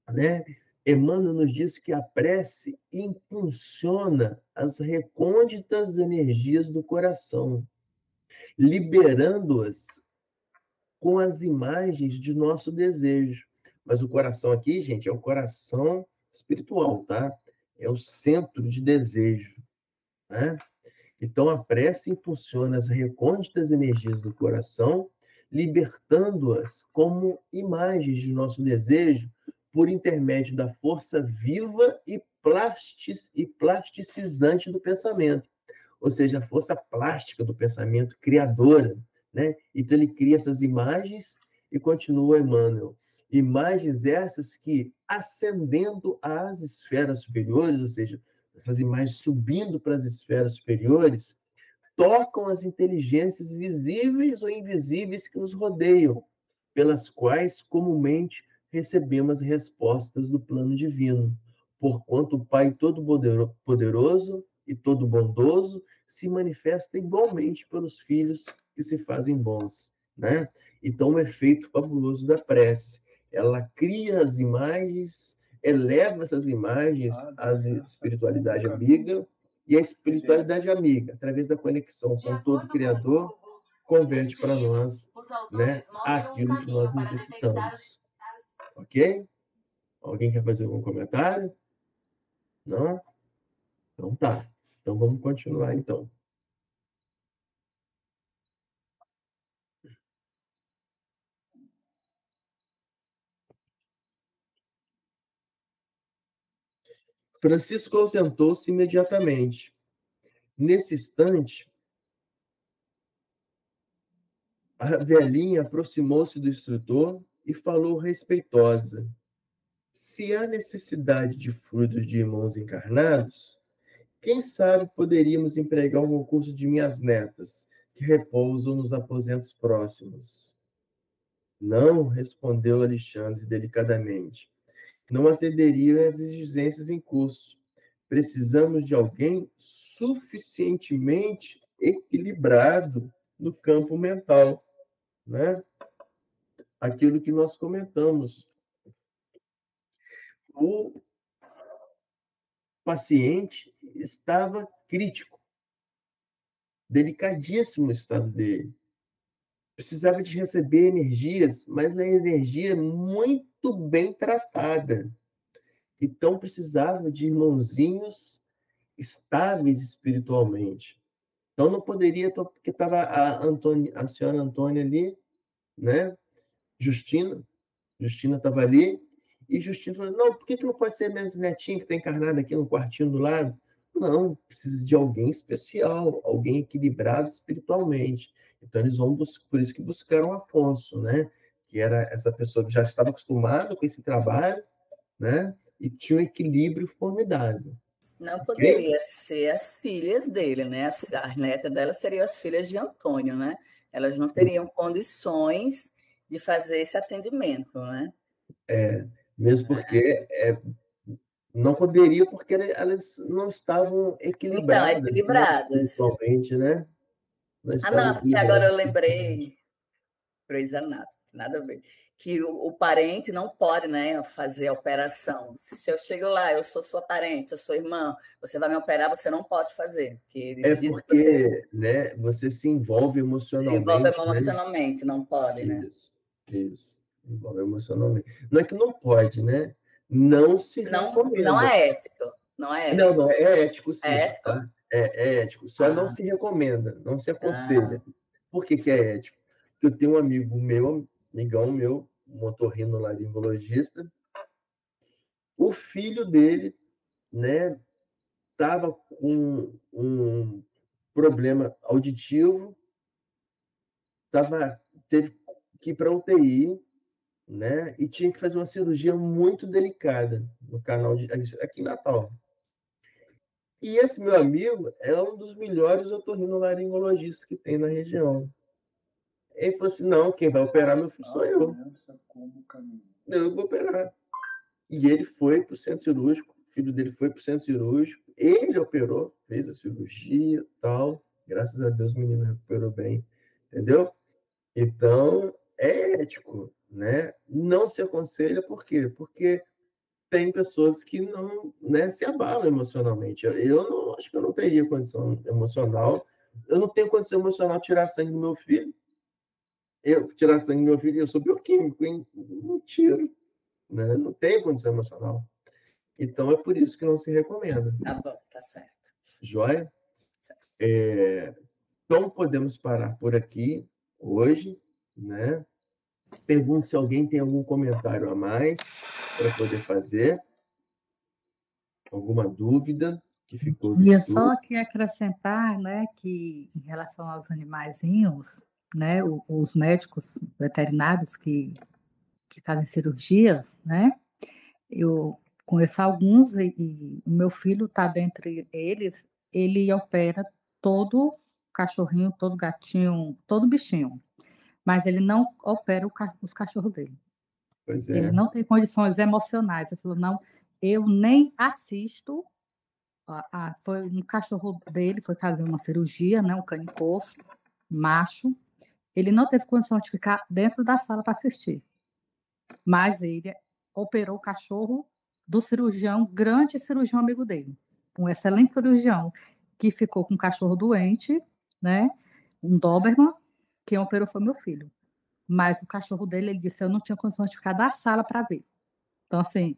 Né? Emmanuel nos diz que a prece impulsiona as recônditas energias do coração, liberando-as com as imagens de nosso desejo. Mas o coração aqui, gente, é o coração espiritual, tá? É o centro de desejo, né? Então, a prece impulsiona as recônditas energias do coração, libertando-as como imagens de nosso desejo por intermédio da força viva e plasticizante do pensamento, ou seja, a força plástica do pensamento criadora, né? Então, ele cria essas imagens e continua Emmanuel. Imagens essas que, ascendendo às esferas superiores, ou seja, essas imagens subindo para as esferas superiores, tocam as inteligências visíveis ou invisíveis que nos rodeiam, pelas quais comumente recebemos respostas do plano divino. Porquanto o Pai Todo-Poderoso e Todo-Bondoso se manifesta igualmente pelos filhos que se fazem bons. Né? Então, o efeito fabuloso da prece. Ela cria as imagens, eleva essas imagens à espiritualidade amiga, e a espiritualidade amiga, através da conexão com todo o Criador, converte para nós, né, aquilo que nós necessitamos. Ok? Alguém quer fazer algum comentário? Não? Então tá. Então vamos continuar então. Francisco ausentou-se imediatamente. Nesse instante, a velhinha aproximou-se do instrutor e falou respeitosa: se há necessidade de frutos de irmãos encarnados, quem sabe poderíamos empregar um concurso de minhas netas, que repousam nos aposentos próximos. Não, respondeu Alexandre delicadamente. Não atenderia às exigências em curso. Precisamos de alguém suficientemente equilibrado no campo mental, né? Aquilo que nós comentamos. O paciente estava crítico, delicadíssimo o estado dele. Precisava de receber energias, mas uma energia muito bem tratada. Então, precisava de irmãozinhos estáveis espiritualmente. Então, não poderia, porque estava a senhora Antônia ali, né? Justina estava ali, e Justina falou, não, por que não pode ser minha netinha que está encarnada aqui no quartinho do lado? Não, precisa de alguém especial, alguém equilibrado espiritualmente. Então, eles vão por isso que buscaram Afonso, né? Que era essa pessoa que já estava acostumada com esse trabalho, né? E tinha um equilíbrio formidável. Não poderia ser as filhas dele, né? As netas dela seriam as filhas de Antônio, né? Elas não teriam condições de fazer esse atendimento, né? Mesmo porque não poderia, porque elas não estavam equilibradas. Então, equilibradas. Né, espiritualmente, né? Não, porque agora eu lembrei, Grey's Anatomy, nada a ver, que o parente não pode, né, fazer a operação. Se eu chego lá, eu sou sua parente, eu sou irmã, você vai me operar, você não pode fazer. Porque né, você se envolve emocionalmente. Se envolve emocionalmente, né? Não pode, né? Isso. Envolve emocionalmente. Não é que não pode, né? Não se recomenda. Não é ético. Não, é ético, sim. É ético? Tá? É ético. Só não se recomenda, não se aconselha. Por que é ético? Porque eu tenho um amigão meu, um otorrinolaringologista, o filho dele, né, estava com um problema auditivo, teve que ir para UTI, né, e tinha que fazer uma cirurgia muito delicada no canal aqui em Natal. E esse meu amigo é um dos melhores otorrinolaringologistas que tem na região. Ele falou assim, não, quem vai operar meu filho sou eu. Eu vou operar. E ele foi para o centro cirúrgico, o filho dele foi para o centro cirúrgico, ele operou, fez a cirurgia e tal. Graças a Deus o menino recuperou bem, entendeu? Então, é ético, né? Não se aconselha, por quê? Porque tem pessoas que não, né, se abalam emocionalmente. Eu acho que eu não teria condição emocional. Eu não tenho condição emocional de tirar sangue do meu filho. Tirar sangue do meu filho, eu sou bioquímico, hein? Não tiro, né? Não tenho condição emocional. Então, é por isso que não se recomenda. Tá bom, tá certo. Joia? Então, podemos parar por aqui hoje, né? Pergunto se alguém tem algum comentário a mais para poder fazer. Alguma dúvida que ficou do Ia estudo? só aqui acrescentar, né, que em relação aos animaizinhos, né, os médicos veterinários que fazem cirurgias, né, eu conheço alguns e o meu filho está dentre eles, ele opera todo cachorrinho, todo gatinho, todo bichinho, mas ele não opera os cachorros dele. Pois é. Ele não tem condições emocionais. Ele falou, não, eu nem assisto. Foi um cachorro dele, foi fazer uma cirurgia, né, um canicorso, macho. Ele não teve condição de ficar dentro da sala para assistir. Mas ele operou o cachorro do cirurgião, grande cirurgião amigo dele. Um excelente cirurgião, que ficou com um cachorro doente, né, um Doberman, quem operou foi meu filho. Mas o cachorro dele, ele disse, eu não tinha condições de ficar da sala para ver. Então, assim,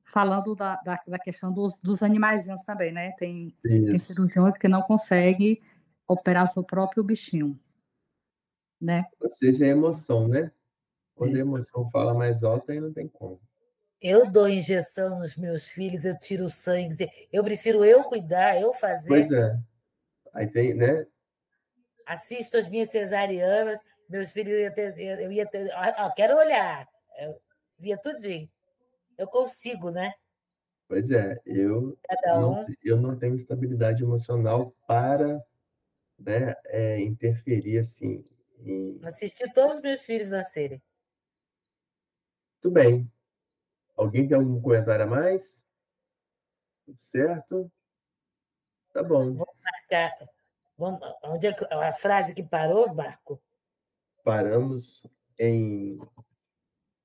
falando da questão dos animaizinhos também, né? Tem cirurgiões que não conseguem operar o seu próprio bichinho, né? Ou seja, é emoção, né? Quando a emoção fala mais alto, aí não tem como. Eu dou injeção nos meus filhos, eu tiro o sangue. Eu prefiro eu cuidar, eu fazer. Pois é. Aí tem, né? Assisto as minhas cesarianas, meus filhos eu ia ter. Quero olhar. Eu via tudinho. Eu consigo, né? Pois é, eu Cada um. não tenho estabilidade emocional para, né, interferir assim. Assisti todos os meus filhos nascerem. Tudo bem. Alguém tem algum comentário a mais? Tudo certo? Tá bom. Vamos marcar. Onde é a frase que parou, Marco? Paramos em.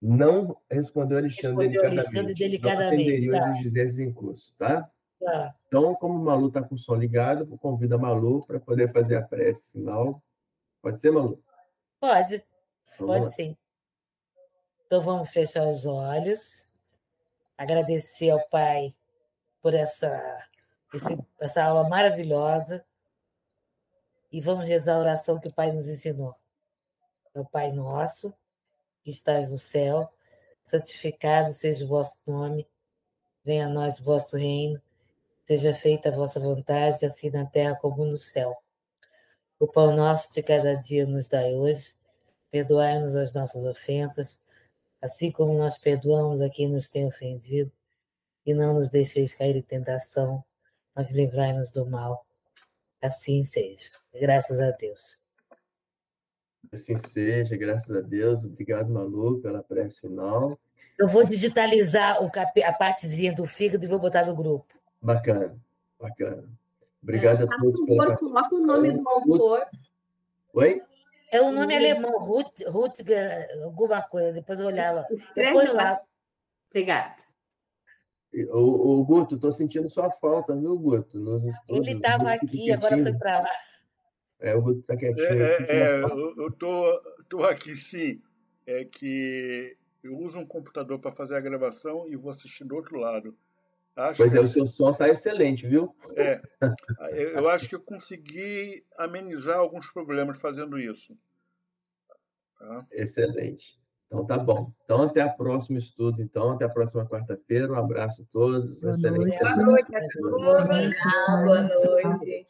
Não respondeu Alexandre delicadamente. Não atenderia tá. os José em curso, tá? Tá. Então, como o Malu está com o som ligado, eu convido a Malu para poder fazer a prece final. Pode ser, Malu? Pode. Vamos Pode lá. sim. Então, vamos fechar os olhos, agradecer ao Pai por essa aula maravilhosa e vamos rezar a oração que o Pai nos ensinou. Meu Pai nosso, que estás no céu, santificado seja o vosso nome, venha a nós o vosso reino, seja feita a vossa vontade, assim na terra como no céu. O pão nosso de cada dia nos dai hoje, perdoai-nos as nossas ofensas, assim como nós perdoamos a quem nos tem ofendido, e não nos deixeis cair em tentação, mas livrai-nos do mal. Assim seja. Graças a Deus. Assim seja, graças a Deus. Obrigado, Malu, pela prece final. Eu vou digitalizar a partezinha do fígado e vou botar no grupo. Bacana, bacana. Obrigado a todos pela participação. Coloca o nome do autor. Oi? É o nome alemão, Rutger, alguma coisa, depois eu olhava. Eu ponho lá. Obrigada. O Guto, estou sentindo sua falta, viu, Guto? Nos estudos. Ele estava aqui, agora foi para lá. O Guto está quietinho. Eu estou aqui, sim. É que eu uso um computador para fazer a gravação e vou assistir do outro lado. Pois é, o seu som está excelente, viu? Eu acho que eu consegui amenizar alguns problemas fazendo isso. Tá? Excelente. Então, tá bom. Então, até a próxima estudo. Então, até a próxima quarta-feira. Um abraço a todos. Boa Excelente. noite. Boa noite a todos. Boa noite.